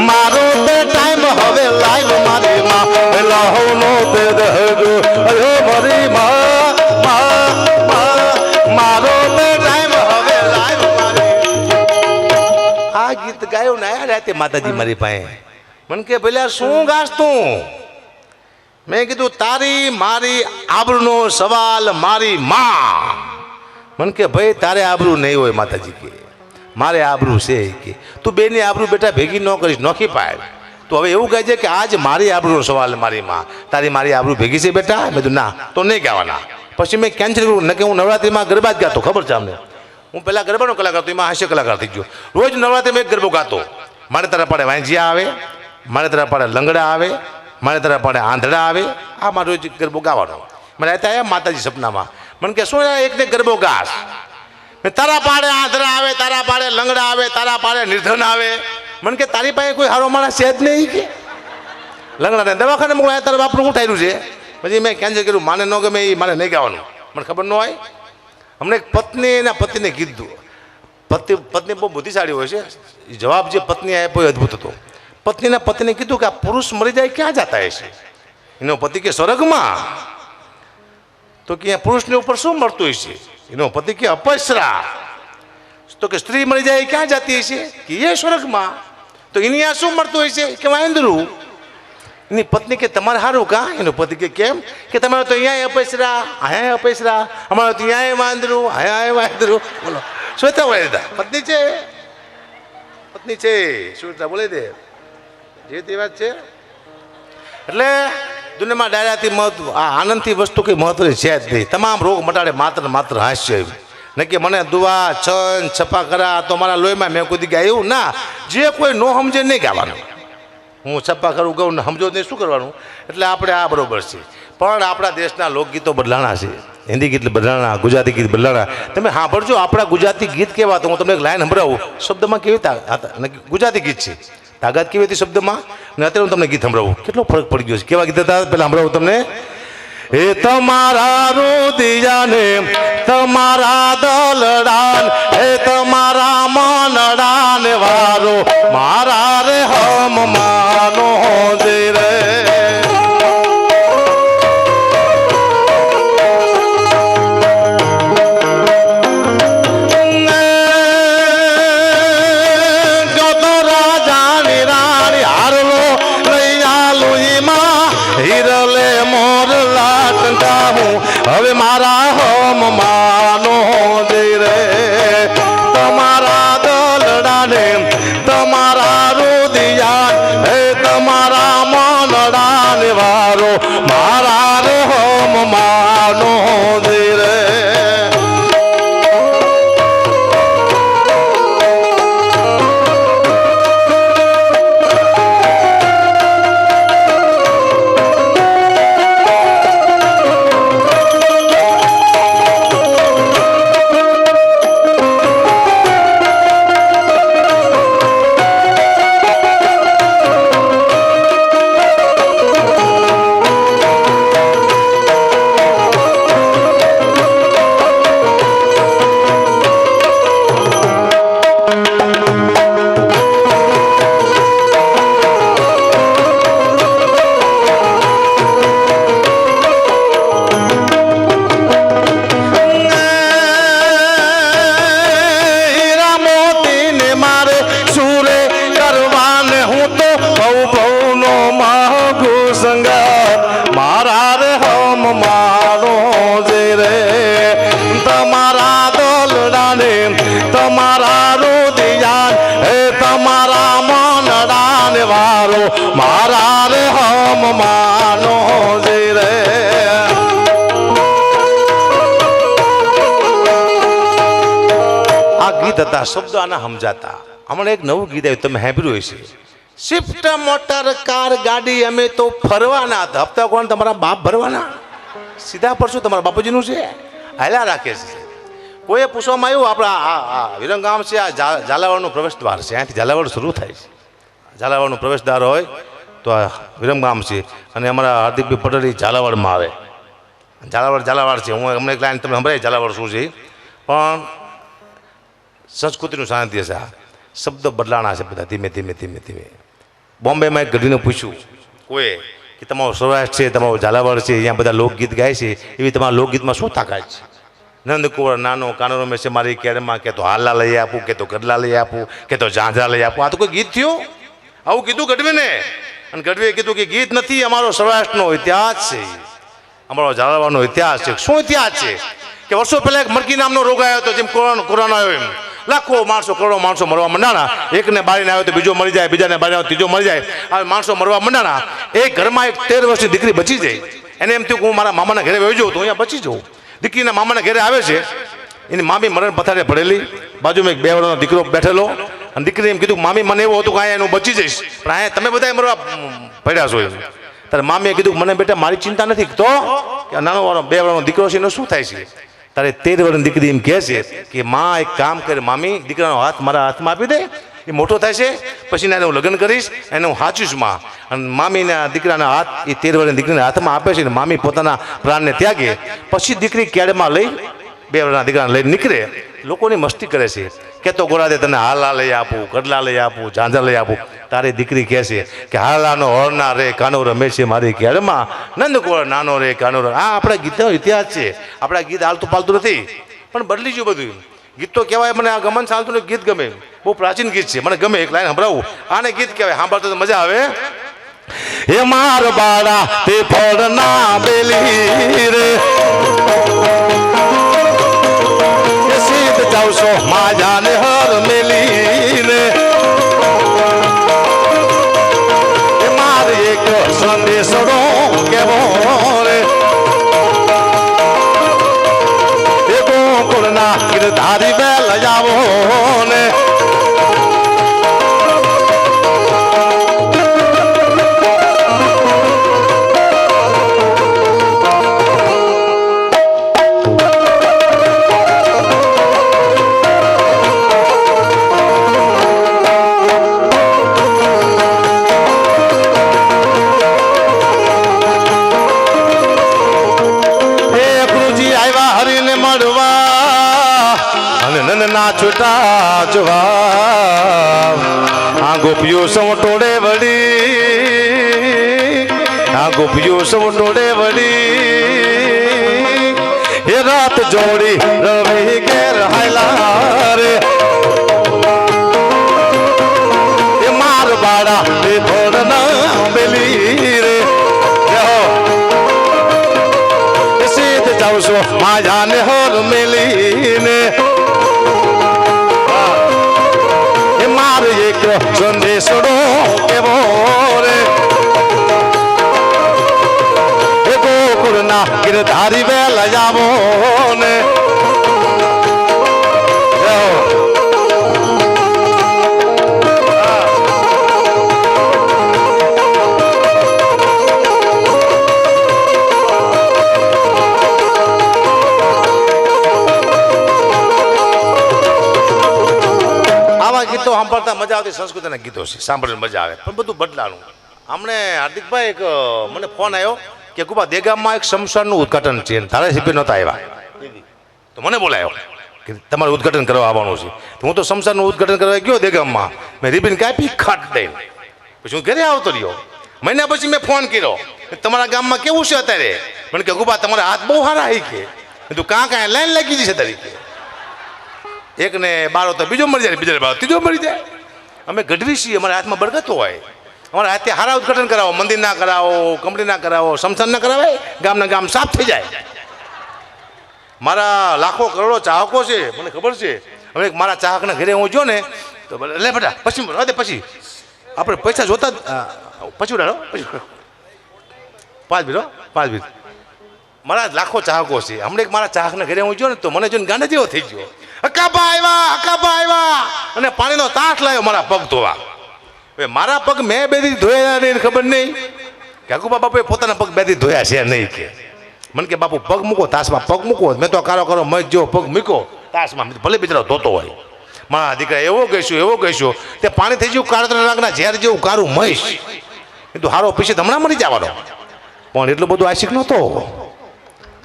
મારો તે ટાઈમ હવે લાઈવ મારી લાહોનો તે દહગો અયો મારી મારો તે ટાઈમ હવે લાઈવ મારી આ ગીત ગાયું ને આયા રાતે માતાજી મારી પાસે મને કે ભલે શું ગાસ તું મેં કીધું તારી મારી આબરૂનો સવાલ મારી મને કે ભાઈ તારે આબરૂ નહીં હોય માતાજી કે મારે આબરૂ છે કે તું બેની આબરૂ બેટા ભેગી ન કરીશ નોખી પાડ તો હવે એવું કહે છે કે આજ મારી આબરૂનો સવાલ મારી તારી મારી આબરૂ ભેગી છે બેટા મેં કીધું ના તો નહીં કહેવાના પછી મેં કેન્સલ કર્યું ન કે હું નવરાત્રિમાં ગરબા જ ગાતો ખબર છે અમને હું પહેલાં ગરબાનો કલાકાર હતો એમાં હાસ્ય કલાકાર થઈ ગયો રોજ નવરાત્રિમાં એક ગરબો ગાતો મારે તારા પાડે વાંજિયા આવે મારે તારા પાડે લંગડા આવે મારે તારા પાડે આંધળા આવે આ મારો રોજ ગરબો ગાવાનો મને રહેતા આવ્યા માતાજી સપનામાં મને કે શું એકને ગરબો ગાસ મેં તારા પાડે આંધળા આવે તારા પાડે લંગડા આવે તારા પાડે નિર્ધન આવે મને કે તારી પાસે કોઈ હારો માણસ છે જ નહીં કે લંગડાને દવાખાને મોકલાયા તારા બાપનું શું થયેલું છે પછી મેં કેન્સલ કર્યું માને ન ગમે એ મારે નહીં ગાવાનું મને ખબર ન હોય અમને એક પત્ની એના પતિને કીધું પત્ની બહુ બુદ્ધિશાળી હોય છે જવાબ જે પત્ની આપ્યો એ અદ્ભુત હતો પત્નીના પતિને કીધું કે આ પુરુષ મરી જાય ક્યાં જતા હશે એનો પતિ કે સ્વર્ગમાં તો કે પુરુષને ઉપર શું મળતું હશે એનો પતિ કે અપસરા તો કે સ્ત્રી મરી જાય ક્યાં જતી હશે કે એ સ્વર્ગમાં તો એની આ શું મળતું હશે કે વાંદરું એની પત્ની કે તમારે સારું કા એનો પતિ કે કેમ કે તમારે તો અહીંયા અપસરા અહીંયા અપસરા અમારે તો અહીંયા વાંદરું અહીંયા વાંદરું બોલો શ્વેતા બોલે પત્ની છે શ્વેતા બોલે દે જે તે વાત છે એટલે દુનિયામાં ડાયરાથી મહત્વ આ આનંદથી વસ્તુ કંઈ મહત્વની છે જ નહીં તમામ રોગ મટાડે માત્ર હાસ્ય ને કે મને દુવા છન છપા કરા તો મારા લોહીમાં મેં કોઈ દી ગાયું ના જે કોઈ ન સમજે નહીં ગાવાનું હું છપ્પા કરું કહું ને સમજો નહીં શું કરવાનું એટલે આપણે આ બરાબર છે પણ આપણા દેશના લોકગીતો બદલાણા છે હિન્દી ગીત બદલાણા ગુજરાતી ગીત બદલાણા તમે સાંભળજો આપણા ગુજરાતી ગીત કેવા તો હું તમને એક લાઈન સંભળાવું શબ્દમાં કેવી ગુજરાતી ગીત છે તાકાત કેવી હતી શબ્દમાં ને અત્યારે હું તમને ગીત સંભળાવું કેટલો ફરક પડી ગયો છે કેવા ગીત હતા પહેલાં સંભળાવું તમને એ તમારા રુદિયાને તમારા દલડાન એ તમારા મનડાન વારો મારા રે હમ માનો દે રે હવે મારા હમ માનો દે રે તમારા દલડાને તમારા રુદિયાન હે તમારા મનડાને વારો મારા રે હમ માનો દે રે મારા રે હમ માનો દે રે આ ગીત હતા શબ્દો આના સમજાતા હમણાં એક નવું ગીત આવ્યું તમે સાંભળ્યું હશે સ્વિફ્ટ મોટર કાર ગાડી અમે તો ફરવાના હતા હપ્તા કોણ તમારા બાપ ભરવાના સીધા પરશું તમારા બાપુજીનું છે હાલ્યા રાખે છે કોઈએ પૂછવામાં આવ્યું આપણા વિરમગામ છે આ ઝાલાવાડનું પ્રવેશ દ્વાર છે અહીંયાથી ઝાલાવાડ શરૂ થાય છે ઝાલાવાડનું પ્રવેશદ્વાર હોય તો આ વિરમગામ છે અને અમારા હાર્દિકભાઈ પટેલ ઝાલાવાડમાં આવે ઝાલાવાડ છે. હું અમને એક લાઈન તમને સંભળાય ઝાલાવાડ શું છે, પણ સંસ્કૃતિનું સાનિધ્ય છે. આ શબ્દ બદલાણા છે બધા ધીમે ધીમે ધીમે ધીમે. બોમ્બેમાં એક ગઢવીને પૂછ્યું કોઈ કે તમારો સૌરાષ્ટ્ર છે, તમારો ઝાલાવાડ છે, અહીંયા બધા લોકગીત ગાય છે, એવી તમારા લોકગીતમાં શું તાકાત છે? નંદકુંવર નાનો કાનો રમે છે મારી કેળમાં, કે તો હાલા લઈ આપું, કે તો ગઢલા લઈ આપું, કે તો ઝાંઝરા લઈ આપું. આ તો કોઈ ગીત થયું? આવું કીધું ગઢવીને. અને ગઢવીએ કીધું કે ગીત નથી, અમારો સૌરાષ્ટ્રનો ઇતિહાસ છે, અમારો ઝાલાવાડનો ઇતિહાસ છે. શું ઇતિહાસ છે? કે વર્ષો પહેલા એક મરકી નામનો રોગ આવ્યો હતો, જેમ કોરોના આવ્યો એમ લાખો માણસો, કરોડો માણસો મરવા મંડાણા. એકને બારીને આવ્યો તો બીજો મરી જાય, બીજાને બારીને આવ્યો ત્રીજો મરી જાય, આ માણસો મરવા મંડાણા. એક ઘરમાં એક 13 વર્ષની દીકરી બચી જાય. એને એમ થયું કે હું મારા મામાના ઘરે વહી જાઉં તો અહીંયા બચી જાઉં. દીકરીના મામાના ઘરે આવે છે, એની મામી મરણ પથારે પડેલી, બાજુમાં એક 2 વર્ષનો દીકરો બેઠેલો. અને દીકરીને એમ કીધું કે મામી મને એવું હતું કે અહીંયા હું બચી જઈશ, પણ અહીંયા તમે બધા મરવા પડ્યા છો. ત્યારે મામીએ કીધું મને બેટા મારી ચિંતા નથી, તો કે નાનો વાળો 2 વર્ષનો દીકરો છે એનો શું થાય છે? તારે 13 વર્ષની દીકરી એમ કહે છે કે માં એક કામ કરે, મામી દીકરાનો હાથ મારા હાથમાં આપી દે, એ મોટો થાય છે પછી એને હું લગ્ન કરીશ, એને હું સાચું માં. અને મામીના દીકરાના હાથ એ 13 વર્ષની દીકરીના હાથમાં આપે છે, ને મામી પોતાના પ્રાણને ત્યાગે. પછી દીકરી કેળમાં લઈ 2 વર્ષના દીકરાને લઈને નીકળે, લોકોની મસ્તી કરે છે કે તો ગોરા દે તને હાલા લઈ આપું, ગડલા લઈ આપું, ઝાંઝર લઈ આપું. તારી દીકરી કહે છે કે હાલાનો હોરના રે કાનો રમે છે મારી કેળમાં, નંદકુંવર નાનો રે કાનો રે. આ આપણા ગીતનો ઇતિહાસ છે. આપણા ગીત હાલતું પાલતું નથી, પણ બદલી ગયું બધું. ગીત તો કહેવાય મને આ ગમન ચાલતું ગીત ગમે, બહુ પ્રાચીન ગીત છે, મને ગમે. એક લાઈન સંભળાવું, આને ગીત કહેવાય, સાંભળતો તો મજા આવે. એ માર બાળા તે ફળ ના બેલી રે, સીધ જાવશો માજાને હર મેલી રે. એ માર એક સંદેશડો કેવો રે, એ ગોકુળના ગિરધારી બેલ જાવો ને. છૂટા જવાબ આ ગોપીઓ સૌ ટોળે વળી, આ ગોપીઓ સૌ ટોળે વળી. એ રાત જોડી રવિ ઘેર હાયલા રે, એ માર બાળા એ ભોર ના બેલી રે. એ સીધ જાવશો માજાને હર મેલીને. એક સંદેશડો કેવો રે, એ ગોકુળના ગિરધારી વેલ જાવો ને. ગીતો સાંભળતા મજા આવતી, સંસ્કૃતિના ગીતો છે, સાંભળીને મજા આવે, પણ બધું બદલાનું. હમણે હાર્દિકભાઈ એક મને ફોન આવ્યો કે ગુબા દેગામમાં એક શમશાનનું ઉદઘાટન છે, ધારાસભ્ય નહોતા આવ્યા તો મને બોલાયો કે તમારે ઉદઘાટન કરવા આવવાનું છે. તો હું તો શમશાનનું ઉદઘાટન કરવા ગયો દેગામમાં, મેં રિબિન કાપી ખાટ દઈને પછી હું ઘરે આવતો રહ્યો. મહિના પછી મેં ફોન કર્યો તમારા ગામમાં કેવું છે અત્યારે? મને કે ગુબા તમારા હાથ બહુ સારા હઈ કે તું કાં કાંઈ લાઈન લાગી જશે તરીકે. એકને બારો તો બીજો મરી જાય, બીજાને બારો ત્રીજો મરી જાય. અમે ગઢવી છીએ, અમારા હાથમાં બરકત હોય. અમારા હાથે સારા ઉદઘાટન કરાવો, મંદિરના કરાવો, કંપનીના કરાવો, સમસાનના કરાવાય, ગામના ગામ સાફ થઈ જાય. મારા લાખો કરોડો ચાહકો છે, મને ખબર છે. હવે મારા ચાહકના ઘરે હું જો ને તો લે બેટા પછી દે, પછી આપણે પૈસા જોતા પછી ઉડાડો, પછી 5 મિનિટ મારા લાખો ચાહકો છે. હમણાં એક મારા ચાહકના ઘરે હું જો ને તો મને જોઈને ગાંડા જેવો થઈ ગયો. હકાબા આવ્યા અને પાણીનો તાટ લાવ્યો મારા પગ ધોવા. હવે મારા પગ મેં બેથી ધોયા નહીં, ખબર નહીં કે હકુબા બાપુએ પોતાના પગ બેથી ધોયા છે નહીં. કે મને કે બાપુ પગ મૂકો તાસમાં, પગ મૂકો. મેં તો કારો મજ જેવો પગ મૂકો તાસમાં, ભલે બિચારો ધોતો હોય. મારા દીકરા એવો કહીશું તે પાણી થઈ ગયું કાળા નાગના ઝેર જેવું કારું મહીશ. કીધું હારો પીછે હમણાં મરી જવાનો, પણ એટલું બધું આશિક નહોતો.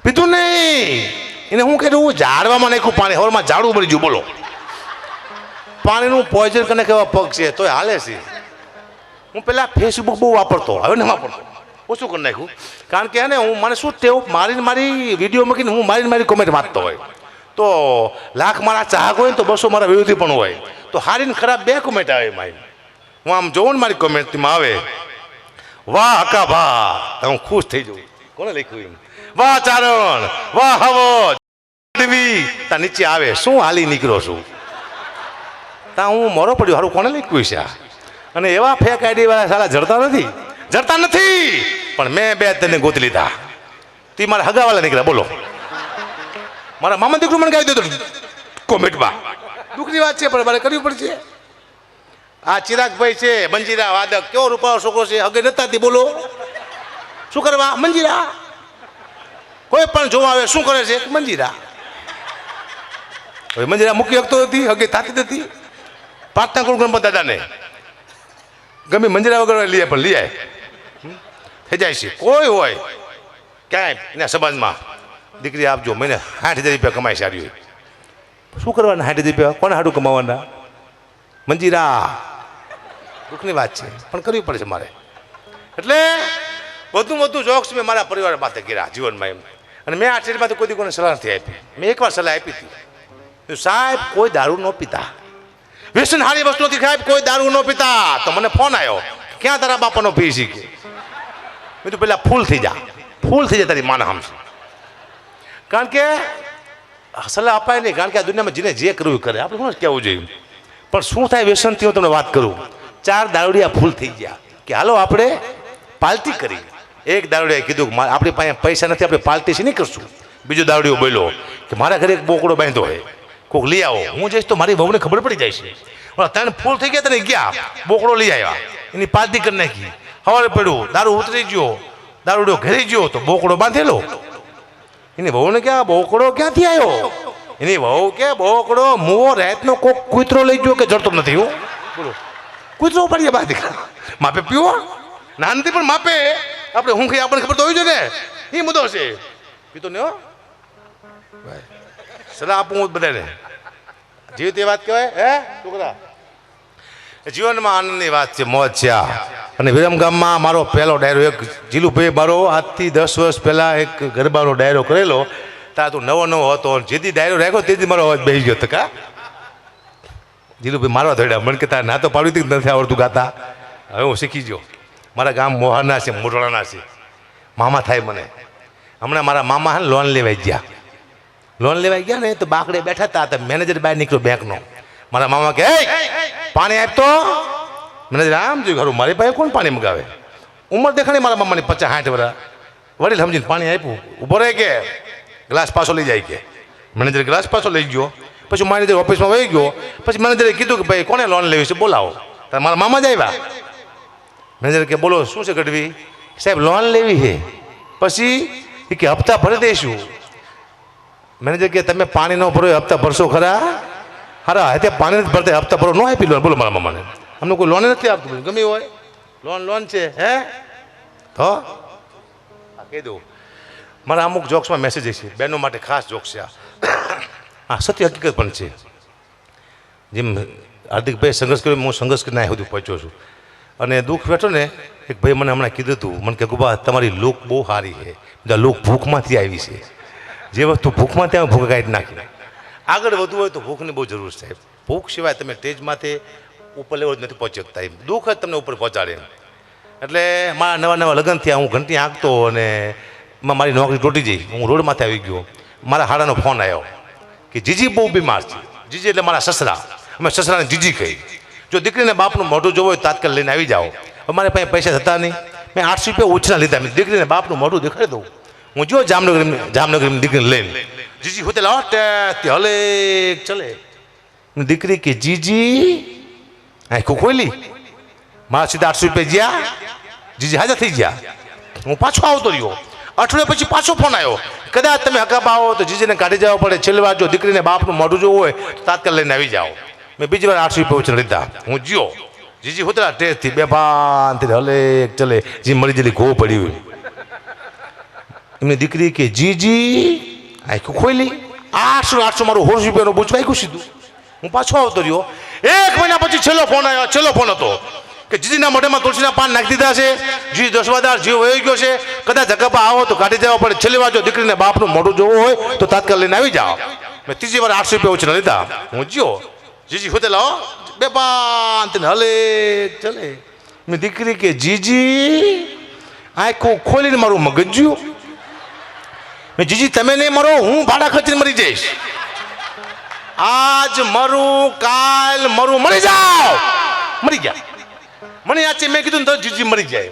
પીધું નહીં. એને હું કર્યું, ઝાડવામાં નાખ્યું પાણી, હવારમાં ઝાડું મળી ગયું. બોલો, પાણીનું પોઈઝન કરીને કેવા પગ છે તોય હાલે છે. હું પહેલાં ફેસબુક બહુ વાપરતો, હવે ન વાપરતો, ઓછું કરી નાખ્યું. કારણ કે એને હું મને શું ટેવ, મારી વિડીયો મૂકીને હું મારી કોમેન્ટ વાંચતો હોય તો લાખ મારા ચાહક હોય ને તો 200 મારા વિરોધી પણ હોય, તો સારી ને ખરાબ 2 કોમેન્ટ આવે મારી. હું આમ જોઉં ને મારી કોમેન્ટમાં આવે, વાહ હકા ભા, તો હું ખુશ થઈ જાઉં. કોને લખ્યું એમ? વાહ ચારણ, વાહ હવો દેવી. તા નીચે આવે, શું હાલી નીકળો છું? તા હું મોરો પડ્યો, હારું કોને લખ્યું છે? અને એવા ફેક આઈડી વાળા સાલા જડતા નથી. પણ મેં 2 તને ગોતી લીધા. તી મારા હગાવાળા નીકળ્યા. બોલો, મારા મામા દીકરું મને ગાઈ દીધું કોમેન્ટમાં. દુઃખની વાત છે પણ મારે કરવી પડશે. આ ચિરાગભાઈ છે મંજીરા વાદક, કેવો રૂપાળો છોકરો છે, હગે નતા. બોલો, શું કરવા? મંજીરા. કોઈ પણ જોવા આવે શું કરે છે? મંજીરા. હવે મંજીરા મૂકી શકતો નથી, હગે થતી નથી. પ્રાર્થના કરું ગણપત દાદાને, ગમે મંજીરા વગર લઈ પણ લઈ આવે થઈ જાય છે. કોઈ હોય ક્યાંય એના સમાજમાં દીકરી આપજો, મહિને 60,000 રૂપિયા કમાઈ સારી હોય. શું કરવાના 60,000 રૂપિયા? કોને હાડું કમાવાના? મંજીરા. દુઃખની વાત છે પણ કરવી પડે છે મારે. એટલે વધુ જોક્સ મેં મારા પરિવાર માટે કર્યા જીવનમાં એમ. અને મેં આ શેરમાંથી કોઈ કોઈને સલાહ નથી આપી. મેં એકવાર સલાહ આપી હતી, સાહેબ કોઈ દારૂ ન પીતા, વ્યસન હારી વસ્તુ નથી, સાહેબ કોઈ દારૂ ન પીતા. તો મને ફોન આવ્યો, ક્યાં તારા બાપાનો પી શીખે? મેં તો પેલા ફૂલ થઈ જા તારી માના હમ. કારણ કે સલાહ અપાય નહીં, કારણ કે આ દુનિયામાં જેને જે કરવું કરે, આપણે શું કહેવું જોઈએ. પણ શું થાય વ્યસનથી, હું તમને વાત કરું. 4 દારૂડિયા ફૂલ થઈ ગયા કે હાલો આપણે પાર્ટી કરી. એક દારૂડિયાએ કીધું કે આપણી પાસે પૈસા નથી, આપણે પાર્ટી છે નહીં કરશું. બીજો દારૂડિયો બોલ્યો કે મારા ઘરે એક બોકડો બાંધ્યો હોય, કોઈક લઈ આવો. હું જઈશ તો મારી વહુને ખબર પડી જાય છે. 3 ફૂલ થઈ ગયા, તને ગયા બોકડો લઈ આવ્યા, એની પાર્ટી કરી નાખી. સવારે પડ્યું, દારૂ ઉતરી ગયો, દારૂડિયો ઘરે ગયો તો બોકડો બાંધેલો. એની વહુને ક્યાં બોકડો ક્યાંથી આવ્યો? એની વહુ કે બોકડો મુવો રાતનો કોક કૂતરો લઈ ગયો કે જડતો નથી. હું બોલો, કૂતરો પડીએ બા દીકરા, માપે પીવો નાનથી પણ માપે. આપણે હું કઈ આપણને ખબર તો હોવી જોઈએ ને, એ મુદ્દો છે. પીતો ને હો ભાઈ, સલાહ આપું બધાને. જીવ તે વાત કહેવાય હે છોકરા, જીવનમાં આનંદની વાત છે, મોજ છે. અને વિરમગામમાં મારો પહેલો ડાયરો, એક જીલુભાઈ મારો આજથી 10 વર્ષ પહેલાં એક ગરબાનો ડાયરો કરેલો. ત્યાં તું નવો હતો, જેથી ડાયરો રાખ્યો તેથી મારો અવાજ બેસી ગયો. તકા જીલુભાઈ મારવા ધોડ્યા, મને કે તારે ના તો પાડવી નથી આવડતું ગાતા. હવે હું શીખી ગયો. મારા ગામ મોહાના છે, મોઢવાડાના છે, મામા થાય મને. હમણાં મારા મામા ને લોન લેવાઈ ગયા ને તો બાકડે બેઠા હતા, તો મેનેજર બહાર નીકળ્યો બેંકનો. મારા મામા કે પાણી આપતો. મેનેજર આમ જોયું, ખરું મારી પાસે કોણ પાણી મગાવે? ઉંમર દેખાણી મારા મામાની 50-60 વર્ષ. વડીલ સમજીને પાણી આપ્યું. ઉભો રહે કે ગ્લાસ પાછો લઈ જાય કે. મેનેજર ગ્લાસ પાછો લઈ ગયો. પછી મેનેજર ઓફિસમાં વહી ગયો. પછી મેનેજરે કીધું કે ભાઈ કોને લોન લેવી છે બોલાવો. તો મારા મામા જ આવ્યા. મેનેજર કે બોલો શું છે ગઢવી? સાહેબ લોન લેવી છે. પછી એ કે હપ્તા ભરી દઈશું. મેનેજર કે તમે પાણી ન ભરો, હપ્તા ભરશો ખરા? હારા તે પાણી નથી ભરતા, હપ્તા ભરો ન આપી લોન. બોલો મારા મામાને, અમને કોઈ લોન નથી આપતું. ગમે હોય લોન છે હે તો કહી દઉં. મારા અમુક જોક્સમાં મેસેજ છે, બહેનો માટે ખાસ જોક્સ છે. આ સત્ય હકીકત પણ છે. જેમ હાર્દિકભાઈ સંઘર્ષ કર્યો, હું સંઘર્ષ કરીને સુધી પહોંચ્યો છું. અને દુઃખ બેઠો ને, એક ભાઈ મને હમણાં કીધું હતું, મને કે ગુબા તમારી લોક બહુ સારી છે, બધા લોક ભૂખમાંથી આવી છે. જે વસ્તુ ભૂખમાંથી આવે ભૂખ કાઢી નાખી. આગળ વધવું હોય તો ભૂખની બહુ જરૂર છે. ભૂખ સિવાય તમે સ્ટેજમાંથી ઉપર લેવલ નથી પહોંચી શકતા. દુઃખ જ તમને ઉપર પહોંચાડે. એટલે મારા નવા લગ્ન થયા, હું ઘંટી આંકતો અને મારી નોકરી તૂટી જઈ. હું રોડમાંથી આવી ગયો. મારા હાડાનો ફોન આવ્યો કે જીજી બહુ બીમાર છે. જીજી એટલે મારા સસરા, અમે સસરાને જીજી કહી. જો દીકરીને બાપનું મોઢું જોવું હોય તાત્કાલિક લઈને આવી જાઓ. અમારે પાસે પૈસા થતા નહીં. મેં 800 રૂપિયા ઓછા લીધા. મેં દીકરીને બાપનું મોઢું દેખાડી દઉં. હું જો જામનગર દીકરીને લઈને જીજી હોતેલા હલે ચલે. દીકરી કે જીજી આખું ખોલી. મારા સીધા 800 રૂપિયા જ્યાં જીજી હાજર થઈ ગયા. હું પાછો આવતો રહ્યો. અઠવાડિયા પછી પાછો ફોન આવ્યો, કદાચ તમે હકાબા આવો તો જીજીને કાઢી જવા પડે. છેલ્લી વાર જો દીકરીને બાપનું મોઢું જોવું હોય તો તાત્કાલિક લઈને આવી જાઓ. મેં બીજી વાર 800 રૂપિયા ઓછા લીધા. હું જ્યો જીજી હોતેલા ટેસ્ટથી બેભાનથી હલે ચલે. જી મરી જેલી ઘો પડી હોય. એમની દીકરી કે જીજી આખું ખોલી 800 મારું 100 રૂપિયાનું બૂચ વાગ્યું સીધું. હું પાછો આવતો રહ્યો. 1 મહિના પછી છેલ્લો ફોન આવ્યો. છેલ્લો ફોન હતો કે જીજીના મોઢામાં તુલસીના પાન નાખી દીધા છે. જી દસવાદાર જીવ વહી ગયો છે. કદાચ ધક્કાપા આવો તો કાઢી જવા પડે. છેલ્લી વાર જો દીકરીને બાપનું મોઢું જોવું હોય તો તાત્કાલિક લઈને આવી જાઓ. મેં ત્રીજી વાર 800 રૂપિયા ઉછીના લીધા. હું જ્યો જીજી હોતેલા બે પાન હલે ચલે. મેં દીકરી કે જીજી આખું ખોલીને મારું મગજ જ્યું. મેં જીજી તમે નહીં મરો, હું ભાડા ખર્ચીને મરી જઈશ. આજ મરું કાલ મરું, મરી જાઓ. મરી ગયા. મને યાદ છે મેં કીધું તો જીજી મરી જાય.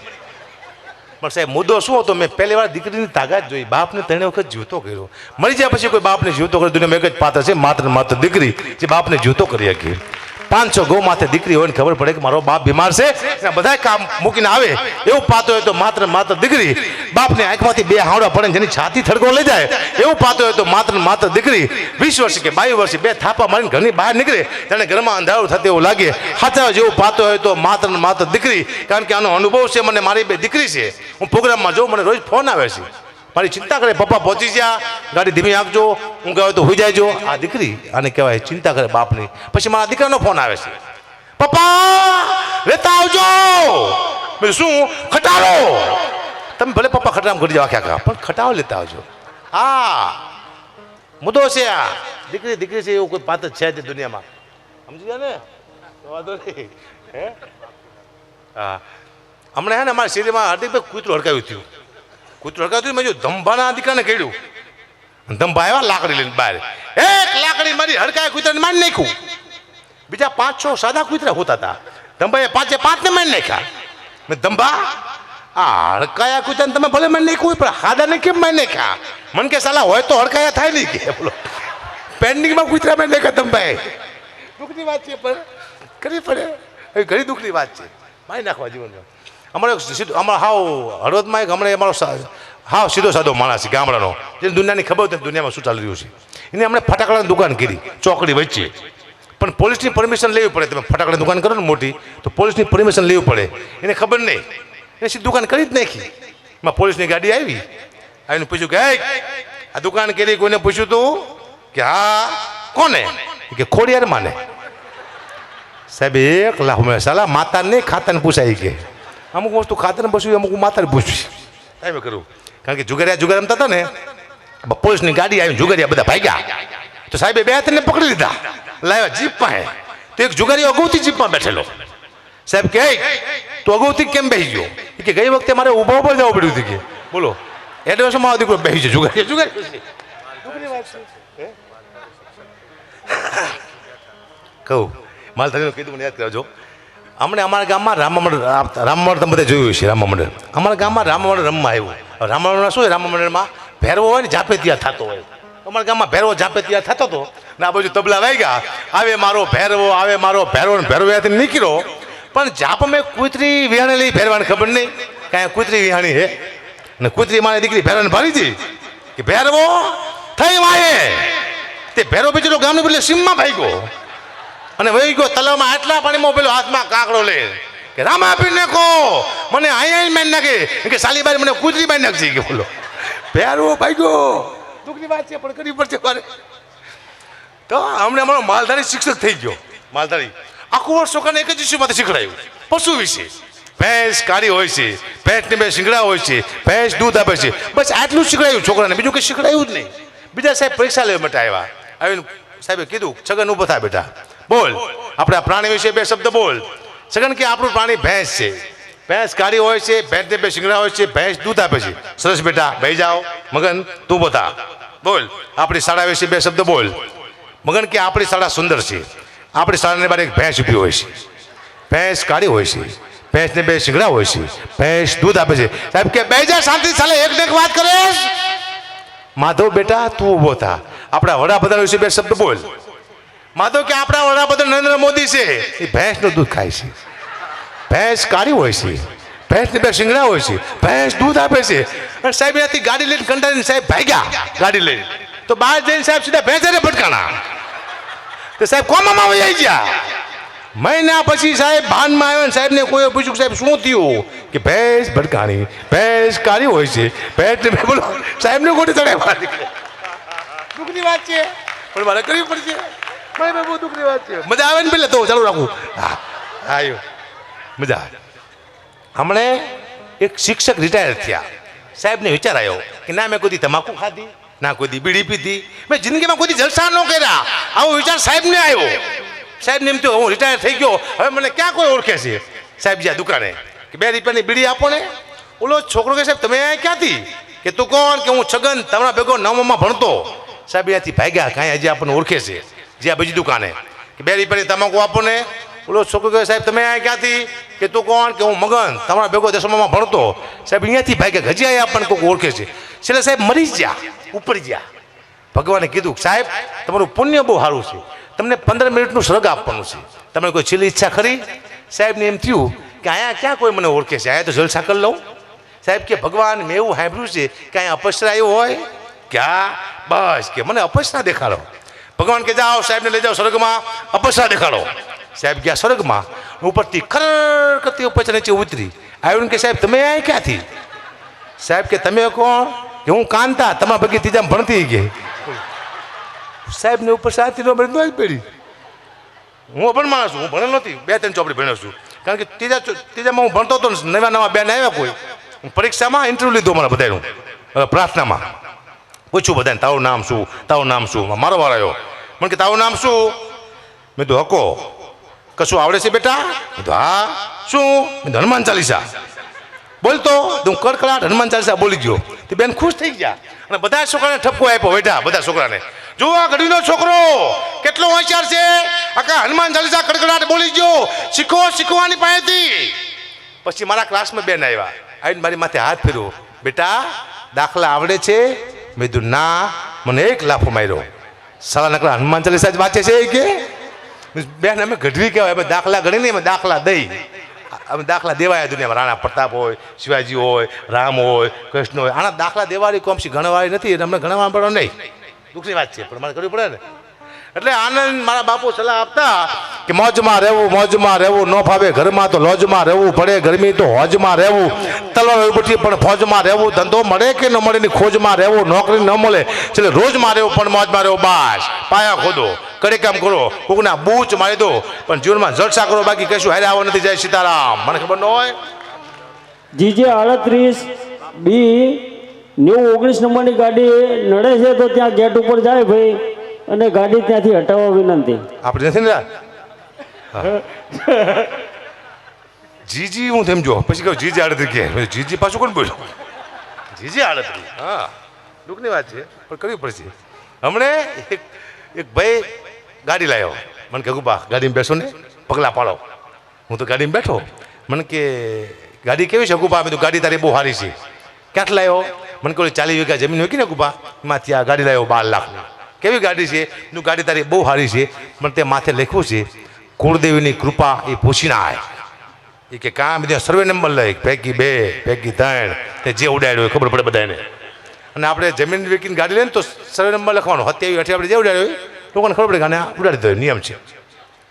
પણ સાહેબ મુદ્દો શું હતો? મેં પહેલી વાર દીકરીની તાકાત જોઈ. બાપને 3 વખત જીવતો કર્યો. મરી જાય પછી કોઈ બાપને જીવતો કરે દુનિયામાં એક જ પાત્ર છે, માત્ર ને માત્ર દીકરી, જે બાપને જીવતો કરી શકે. 500 ગૌ માથે દીકરી હોય ને ખબર પડે કે મારો બાપ બીમાર છે, એના બધા કામ મૂકીને આવે એવું પાતો હોય તો માત્ર ને માત્ર દીકરી. બાપને આંખમાંથી 2 હાવડા પડે જેની છાતી થડકો લઈ જાય એવું પાતો હોય તો માત્ર ને માત્ર દીકરી. 20 વર્ષે કે 22 વર્ષે 2 થાપા મારીને ઘરની બહાર નીકળે તેને ઘરમાં અંધારું થતું એવું લાગે, હાથા જેવું પાતો હોય તો માત્ર ને માત્ર દીકરી. કારણ કે આનો અનુભવ છે, મને મારી 2 દીકરી છે. હું પ્રોગ્રામમાં જોઉં, મને રોજ ફોન આવે છે, મારી ચિંતા કરે, પપ્પા પહોંચી ગયા, ગાડી ધીમી આપજો, હું કહેવાય તો હોઈ જાયજો. આ દીકરી આને કહેવાય ચિંતા કરે બાપની. પછી મારા દીકરાનો ફોન આવે છે, પપ્પા લેતા આવજો. મેં શું? ખટારો. તમે ભલે પપ્પા ખટારામ કરી જાઓ આખા, પણ ખટારો લેતા આવજો. હા મુદ્દો છે આ. દીકરી દીકરી છે એવું કોઈ પાત્ર છે જ દુનિયામાં, સમજી ગયા ને? વાંધો નહીં. હે હા, હમણાં હે ને અમારા શેરીમાં હાર્દિકભાઈ કૂતરું હડકાવ્યું થયું. કૂતરું હડકાવ્યું મેં જો ધંભાના દીકરાને કહ્યું. ધંભા આવ્યા લાકડી લઈને બહાર. 1 લાકડી મારી હડકાય કૂતરાને મારી નાખ્યું. બીજા 5-6 સાદા કૂતરા હોતા હતા. ધંભાએ 5-5 ને મારી નાખ્યા. મેં ધંભા આ હડકાયા કૂતરાને તમે ભલે મારી નાખ્યું પણ હાદાને કેમ મારી નાખ્યા? મને કે સાલા હોય તો હડકાયા થાય નહીં કે બોલો. પેન્ડિંગમાં કૂતરા મારી નાખ્યા ધંભાએ. દુઃખની વાત છે પણ કરવી પડે. એ ઘણી દુઃખની વાત છે. મારી નાખવા જીવનમાં. અમારો અમારા હાવ હળવદમાં એક હમણાં અમારો હાવ સીધો સાદો માણસ છે ગામડાનો, જેને દુનિયાની ખબર હોય દુનિયામાં શું ચાલી રહ્યું છે. એને હમણાં ફટાકડાની દુકાન કરી ચોકડી વચ્ચે, પણ પોલીસની પરમિશન લેવી પડે. તમે ફટાકડાની દુકાન કરો ને મોટી તો પોલીસની પરમિશન લેવી પડે. એને ખબર નહીં, એને સીધી દુકાન કરી જ નાખી. એમાં પોલીસની ગાડી આવી, આવીને પૂછ્યું કે આ દુકાન કરી? કોઈને પૂછ્યું તું કે હા? કોને? કે ખોડિયાર માને. સાહેબ 1 લાખ મેં સાલા માતા નહીં ખાતાને પૂછાય કે અમુક વસ્તુ ખાતાને પૂછ્યું, અમુક માતાને પૂછ્યું. સાહેબ કરું કારણ કે જુગાર રમતા હતા ને, પોલીસની ગાડી આવી, જુગારિયા બધા ભાગ્યા. તો સાહેબે 2-3 પકડી લીધા, લાવ્યા જીપમાં. તો એક જુગારી અગાઉથી જીપમાં બેઠેલો. સાહેબ કે તું અગાઉથી કેમ બેસી ગયો? કે ગઈ વખતે મારે ઊભા ઉપર જવું પડ્યું હતું. કે બોલો એડવાન્સમાં દીકરો બેસી ગયો જુગારી. જુગારી કહું માલધારીનું કીધું મને યાદ કરજો. હમણાં અમારા ગામમાં રામ મંડળ તમે બધા જોયું છે. રામ મંડળ અમારા ગામમાં રામ મંડળ રમવા આવ્યું. રામ મંડળમાં શું હોય? રામ મંડળમાં ભેરવો હોય ને જાપે ત્યાં થતો હોય. અમારા ગામમાં ભેરવો જાપે ત્યાં થતો હતો ને આ બાજુ તબલા વાગ્યા, આવે મારો ભેરવો, આવે મારો ભેરવો ને ભેરવો ત્યાંથી નીકળ્યો. પણ જાપ મેં કૂતરી વિહાણી લઈ ભેરવાને ખબર નહીં કાંઈ કૂતરી વિહાણી હે ને કૂતરી મારી દીકરી ભેરવાને ભારી હતી કે ભેરવો થઈ વાય. તે ભેરવો બીજો ગામની બદલે સીમમાં ભાગ્યો અને વહી ગયો તલાવમાં. આટલા પાણીમાં પેલો હાથમાં કાંકડો લે કે રામ આપી નાખો મને અહીંયા મારી નાખે કે સાલીબાઈ મને કૂતરી મારી નાખશે. કે બોલો ભેરવો ભાગ્યો. દુઃખની વાત છે પણ કરવી પડશે મારે. તો હમણાં અમારો માલધારી શિક્ષક થઈ ગયો. માલધારી આખું વર્ષ છોકરાને એક જ વિષયમાંથી શીખડાયું, પશુ વિશે. ભેંસ કાળી હોય છે, ભેંસને 2 શિંગડા હોય છે, ભેંસ દૂધ આપે છે, બસ આટલું શીખડાયું છોકરાને, બીજું કંઈ શીખડાયું જ નહીં. બીજા સાહેબ પરીક્ષા લેવા માટે આવ્યા. આવીને સાહેબે કીધું છગન ઊભો થાય બેટા, બોલ આપણે આ પ્રાણી વિશે 2 શબ્દ બોલ. છગન કે આપણું પ્રાણી ભેંસ છે, ભેંસ કાળી હોય છે, ભેંસને 2 શિંગડા હોય છે, ભેંસ દૂધ આપે છે. સરસ બેટા બેહી જાઓ. મગન તું બતા બોલ આપણી શાળા વિશે 2 શબ્દ બોલ. મગન કે આપણી શાળા સુંદર છે, આપણી શાળાની બહાર એક ભેંસ ઊભી હોય છે, ભેંસ કાળી હોય છે, ભેંસને 2 શિંગડા હોય છે, ભેંસ દૂધ આપે છે. સાહેબ કે બેહી જા શાંતિ, ચાલે એક ને એક વાત કરે. માધવ બેટા તું ઊભો થા, આપણા વડાપ્રધાન વિશે 2 શબ્દ બોલ. માધવ કે આપણા વડાપ્રધાન નરેન્દ્ર મોદી છે, એ ભેંસનું દૂધ ખાય છે, ભેંસ કાળી હોય છે, ભેંસને 2 શિંગડા હોય છે, ભેંસ દૂધ આપે છે. અને સાહેબ એનાથી ગાડી લઈને કંટાળીને સાહેબ ભાગ્યા ગાડી લઈને. તો બહાર જઈને સાહેબ સીધા ભેંસાને ભટકાણા. તો સાહેબ કોમામાં વહી ગયા. મહિના પછી સાહેબ ભાનમાં આવ્યો ને સાહેબને કોઈ પૂછ્યું કે સાહેબ શું થયું કે ભેંસ ભટકાણી, ભેંસ કાળી હોય છે, ભેંસ બોલો સાહેબને ખોટી ચડે. દુઃખની વાત છે પણ મારે કરવી પડશે. ભાઈ બહુ દુઃખની વાત છે. મજા આવે ને પેલા તો ચાલુ રાખું. હા આવ્યો મજા. હમણે એક શિક્ષક રિટાયર થયા. સાહેબને વિચાર આવ્યો કે ના મેં કોઈ તમાકુ ખાધી, ના કોઈ બીડી પીધી, મેં જિંદગીમાં કોઈ જલસા ન કર્યા. આવો વિચાર સાહેબને આવ્યો. સાહેબને એમ થયું હું રિટાયર થઈ ગયો, હવે મને ક્યાં કોઈ ઓળખે છે. સાહેબ જ્યાં દુકાને કે 2 રૂપિયાની બીડી આપો ને. ઓલો છોકરો કે સાહેબ તમે ક્યાંથી? કે તું કોણ? કે હું છગન તમારા ભેગો 9માં ભણતો. સાહેબ ત્યાંથી ભાગ્યા કાંઈ હજી આપણને ઓળખે છે જ્યાં બીજી દુકાને કે 2 રૂપિયાની તમાકુ આપો ને. ઓલો છોકરો કહે સાહેબ તમે ક્યાંથી? કે તું કોણ? કે હું મગન તમારા ભેગો 10માં ભણતો. સાહેબ અહીંયાથી ભાગ્યા હજી અહીંયા આપણને કોઈ ઓળખે છે. છેલ્લે સાહેબ મરી જ ગયા, ઉપર ગયા. ભગવાને કીધું સાહેબ તમારું પુણ્ય બહુ સારું છે, તમને 15 મિનિટનું સ્વર્ગ આપવાનું છે, તમને કોઈ છેલ્લી ઈચ્છા ખરી? સાહેબને એમ થયું કે અહીંયા ક્યાં કોઈ મને ઓળખે છે, અહીંયા તો જલસા કરી લઉં. સાહેબ કે ભગવાન મેં એવું સાંભળ્યું છે કે અહીંયા અપસરા આવ્યો હોય. ક્યાં? બસ કે મને અપસરા દેખાડો. ભગવાન કે જાઓ સાહેબને લઈ જાઓ સ્વર્ગમાં, અપસરા દેખાડો. સાહેબ ગયા સ્વર્ગમાં, ઉપરથી ખર કરતી અપસરા નીચે ઉતરી. આવ્યું કે સાહેબ તમે અહીંયા ક્યાંથી? સાહેબ કે તમે કોણ? કે હું કાંતા તમારા ભગી ત્રીજામાં ભણતી ગઈ. સાહેબને ઉપર 7 કિલોમીટર ન પડી. હું અભણ માણસ છું, હું ભણેલો નથી, 2-3 ચોપડી ભણ્યો છું. કારણ કે ત્રીજામાં હું ભણતો હતો, નવા બેન આવ્યા કોઈ, હું પરીક્ષામાં ઇન્ટરવ્યુ લીધો મારા બધાનું, પ્રાર્થનામાં પૂછ્યું બધાને તારું નામ શું, તારું નામ શું. મારો વાર આવ્યો, મને કે તારું નામ શું? મેં તો હકો. કશું આવડે છે બેટા? મેં તો હા. શું? મેં તો હનુમાન ચાલીસા બોલતો. હું કડકડાટ હનુમાન ચાલીસા બોલી ગયો. તે બેન ખુશ થઈ ગયા અને બધા છોકરાને ઠપકો આપ્યો. બેઠા બધા છોકરાને જો આ ઘડીનો છોકરો કેટલો હોશિયાર છે, આખા હનુમાન ચાલીસા કડકડાટ બોલી ગયો. શીખવાની પાસેથી. પછી મારા ક્લાસમાં બેન આવ્યા, આવીને મારી માથે હાથ ફેરવો. બેટા દાખલા આવડે છે? મેં કીધું ના. મને એક લાફો માર્યો. સાલા નકરા હનુમાન ચાલીસા જ વાંચે છે કે? બેન અમે ગઢવી કહેવાય, અમે દાખલા ગણીને અમે દાખલા દઈ. અમે દાખલા દેવાયા દુનિયામાં. રાણા પ્રતાપ હોય, શિવાજી હોય, રામ હોય, કૃષ્ણ હોય. આના દાખલા દેવાની કોમસી ગણવાળી નથી, એટલે અમને ગણવા પડો નહીં. દુઃખની વાત છે પણ મારે કરવી પડે ને. એટલે આનંદ મારા બાપુ સલાહ આપતા કે મોજમાં રહેવું, ન ફાવે ઘરમાં તો લોજમાં રહેવું, પડે ગરમી તો હોજમાં રહેવું, તલવાર ઉભી પણ ફોજમાં રહેવું, ધંધો મળે કે ન મળે ની ખોજમાં રહેવું, નોકરી ન મળે એટલે રોજમાં રહેવું પણ મોજમાં રહેવું. બાસ પાયા ખોદો, કડે કામ કરો, કોકના બૂચ મારી દો, પણ જીવનમાં જલસા કરો, બાકી કશું હારે આવો નથી. જય સીતારામ. મને ખબર ન હોય. જીજે 38 બી 19 નંબરની ગાડી નડે છે તો ત્યાં ગેટ ઉપર જાય ભાઈ, અને ગાડી ત્યાંથી હટાવવા વિનંતી. આપણે નથી ને જીજી હું તેમ જો પછી કહું જીજી 38 કે જીજી પાછું કોણ બોલ્યો? જીજી 38. હા દુઃખની વાત છે પણ કરવી પડશે. હમણે એક ભાઈ ગાડી લાવ્યો. મને કે ગુબા ગાડીમાં બેસો ને, પગલાં પાડો. હું તો ગાડીમાં બેઠો. મને કે ગાડી કેવી છે ગુબા? મેં તો ગાડી તારી બહુ સારી છે. ક્યાંથી લાવ્યો? મને કહ્યું 40 વીઘા જમીન હોય ને ગુબા, એમાં ત્યાં ગાડી લાવ્યો 12 લાખની. કેવી ગાડી છે? એનું ગાડી તારી બહુ સારી છે, પણ તે માથે લખ્યું છે કુળદેવીની કૃપા એ પૂછી ના આવે. એ કે કામ બધા સર્વે નંબર લઈ પૈકી 2 પૈકી 3 તે જે ઉડાડ્યો ખબર પડે બધાને. અને આપણે જમીન વેચીને ગાડી લઈએ ને તો સર્વે નંબર લખવાનો 27 આપણે જે ઉડાડ્યો લોકોને ખબર પડે કે આને ઉડાડી દો, નિયમ છે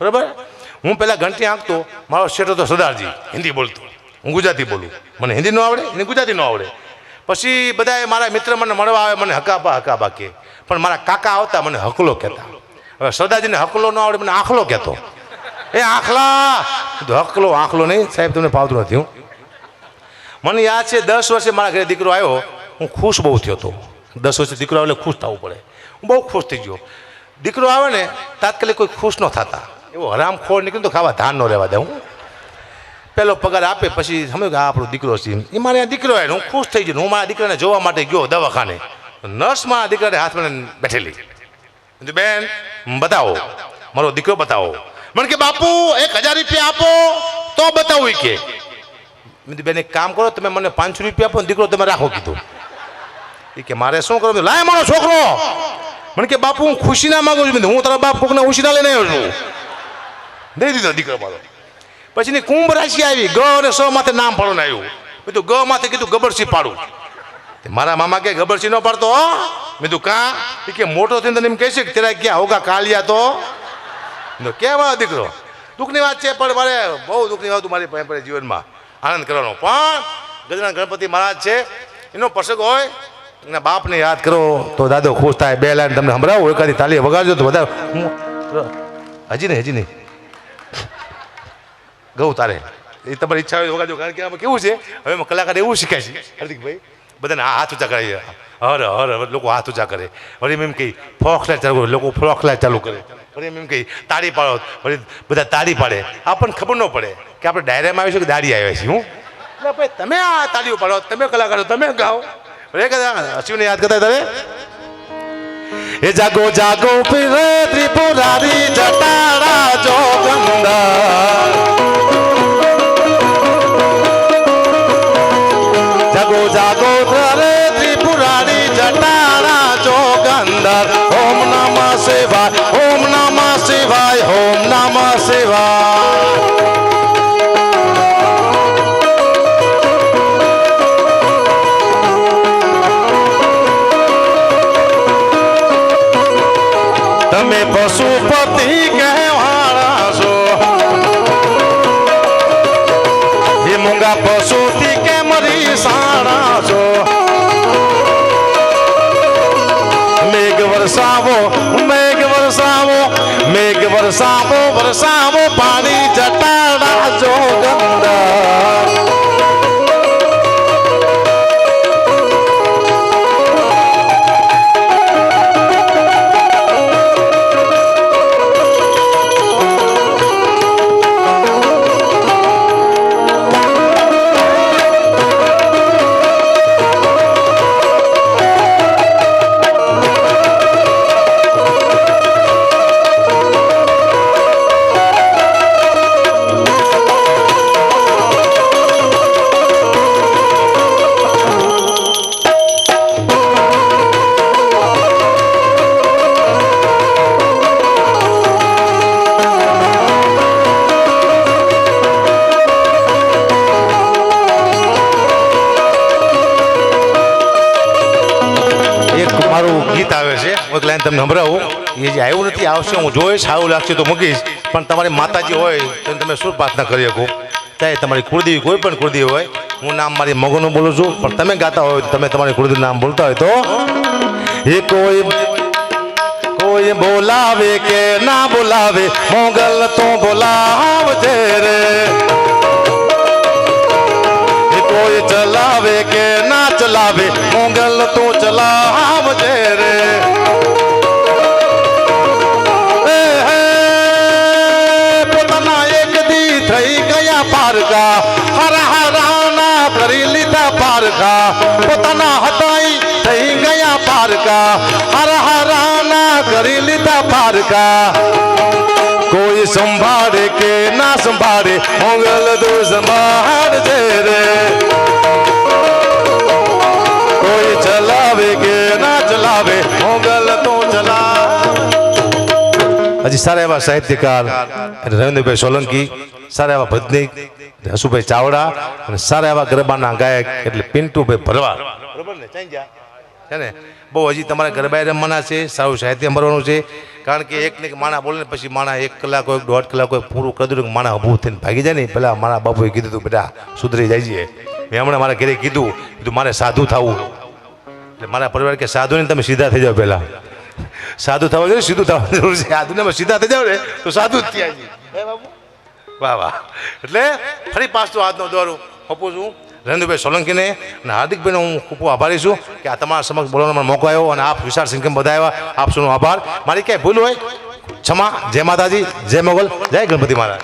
બરાબર. હું પહેલાં ઘંટી આંકતો, મારો શેઠ હતો સરદારજી, હિન્દી બોલતો, હું ગુજરાતી બોલું, મને હિન્દી ન આવડે એને ગુજરાતી ન આવડે. પછી બધાએ મારા મિત્ર મને મળવા આવે, મને હકાબા કે, પણ મારા કાકા આવતા મને હકલો કહેતા. હવે સરદારજીને હકલો ન આવડે, મને આખલો કહેતો. એ આખલા આખલો નહીં સાહેબ, તમને પાવતું નથી. હું મને યાદ છે 10 વર્ષે મારા ઘરે દીકરો આવ્યો, હું ખુશ બહુ થયો હતો. 10 વર્ષે દીકરો આવે એટલે ખુશ થવું પડે. હું બહુ ખુશ થઈ ગયો. દીકરો આવે ને તાત્કાલિક કોઈ ખુશ ન થતા, એવો હરામખોર નીકળ્યું તો ખાવા ધાન ન રહેવા દે. હું પહેલો પગાર આપે પછી સમજો કે આ આપણો દીકરો છે, એ મારે દીકરો આવે હું ખુશ થઈ ગયો. હું મારા દીકરાને જોવા માટે ગયો દવાખાને. નર્સ મારા દીકરાને હાથમાં બેઠેલી. બેન બતાવો મારો દીકરો બતાવો. મને કે બાપુ 1000 રૂપિયા આપો તો બતાવું કે. બેન એક કામ કરો, તમે મને 500 રૂપિયા આપો, દીકરો તમે રાખો કીધું. એ કે મારે શું કરવું? લાય મારો છોકરો. મને કે બાપુ હું ખુશી ના માગું છું, હું તારા બાપ કોકને ઉછીના લઈને આવ્યો છું. દઈ દીધો દીકરો મારો. પછી ની કુંભ રાશિ આવી, ગ અને સ માથે નામ પાડવાનું આવ્યું. મેં તો ગ માથે કીધું ગબરસી પાડું. મારા મામા કે ગબરસી ન પાડતો. મેં તું કાં? એ કે મોટો થઈને તને એમ કહેશે કે તેરા ક્યાં હોગા કાલિયા તો કેવા દીકરો. દુઃખની વાત છે, પણ મારે બહુ દુઃખની વાત મારી પાસે જીવનમાં આનંદ કરવાનો. પણ ગજાનન ગણપતિ મહારાજ છે, એનો પ્રસંગ હોય એના બાપને યાદ કરો તો દાદો ખુશ થાય. 2 લાઈન તમને સંભળાવું, એકાદી તાલી વગાડજો તો વધારે. હજી નહીં ગૌ તારે એ તમારી ઈચ્છા હોય વગાડજો. કારણ કે આમાં કેવું છે, હવે એમાં કલાકાર એવું શીખાય છે હાર્દિકભાઈ, બધાને હાથ ઊંચા કરે. હર લોકો હાથ ઊંચા કરે. વળી એમ કહી ફ્રોક લાઈટ ચાલુ કરે, લોકો ફ્રોક લાઈટ ચાલુ કરે. વળી એમ કહી તાળી પાડો, વળી બધા તાળી પાડે. આપણને ખબર ન પડે કે આપણે ડાયરામાં આવ્યું છે કે દાડી આવ્યા છીએ. હું એટલે ભાઈ તમે આ તાળીઓ પાડો, તમે કલાકારો, તમે ગાઓ. શિવને યાદ કરતા તારે એ જાગો જાગો પીરે ત્રિપુરારી જટાડા જોગંદર, જાગો જાગો રે ત્રિપુરારી જટાડા જોગંદર. ઓમ નમઃ શિવાય, ઓમ નમઃ શિવાય, ઓમ નમઃ શિવાય. તમે પશુપતિ કહેવાળા છો, એ મૂંગા પશુથી કેમ રીસાણા છો. મેઘ વરસાવો, મેઘ વરસાવો, મેઘ વરસાવો, વરસાવો પાણી જટાડા જોગંદર. ગીત આવે છે, એક લાઈન તમને સંભળાવું. એ જે આવ્યું નથી, આવશે, હું જોઈશ, સારું લાગશે તો મૂકીશ. પણ તમારી માતાજી હોય તો તમે શું પ્રાર્થના કરી શકો? ચાહે તમારી કુળદેવી કોઈ પણ કુળદેવી હોય. હું નામ મારી મગનનું બોલું છું, પણ તમે ગાતા હોય તો તમે તમારી કુળદેવી નામ બોલતા હોય તો એ કોઈ બોલાવે કે ના બોલાવે, મોગલ તો બોલાવજે રે. કોઈ ચલાવે કે ના ચલાવે, મોગલ તો ચલાવજે રે. પોતાના એક દી થઈ ગયા પારકા, હરા હરાના કરી લીધા પારકા. પોતાના હતાઈ થઈ ગયા પારકા, હરા હરાના કરી લીધા પારકા. કોઈ સંભાળે કે ના સંભાળે, મોગલ તો સંભાળજે રે. કોઈ ચલાવે કે ના ચલાવે, મોગલ તો ચલા. હજી સારા એવા સાહિત્યકાર રવિન્દ્રભાઈ સોલંકી, સારા એવા ભજનીક હસુભાઈ ચાવડા, અને સારા એવા ગરબાના ગાયક એટલે પિન્ટુભાઈ ભરવાડ. બરોબર ને? છે ને? બહુ હજી તમારે ગરબા રમવાના છે, સારું સાહિત્ય ભરવાનું છે. કારણ કે એક ને એક માણા બોલે ને પછી માણા 1 કલાક હોય, 1.5 કલાક હોય, પૂરું કરી દઉં માણા ઊભું થઈને ભાગી જાય ને. પેલા મારા બાપુએ કીધું હતું, બેટા સુધરી જાય છે. મેં હમણાં મારા ઘરે કીધું મારે સાધુ થવું. એટલે મારા પરિવાર કે સાધુ ને તમે સીધા થઈ જાઓ, પહેલાં સાધુ થવા જોઈએ, સીધું થવા જરૂર છે. સાધુને સીધા થઈ જાવ ને તો સાધુ જ થયા છે. વાહ વાહ. એટલે ફરી પાછું આજનો દોર આપું છું રવિન્દ્રભાઈ સોલંકીને અને હાર્દિકભાઈનો હું ખૂબ આભારી છું કે આ તમારા સમક્ષ બોલવાનો મને મોકો આવ્યો, અને આપ વિશાળ સંખ્યામાં બધા આવ્યા. આપ સૌનો આભાર. મારી ક્યાંય ભૂલ હોય ક્ષમા. જય માતાજી, જય મોગલ, જય ગણપતિ મહારાજ.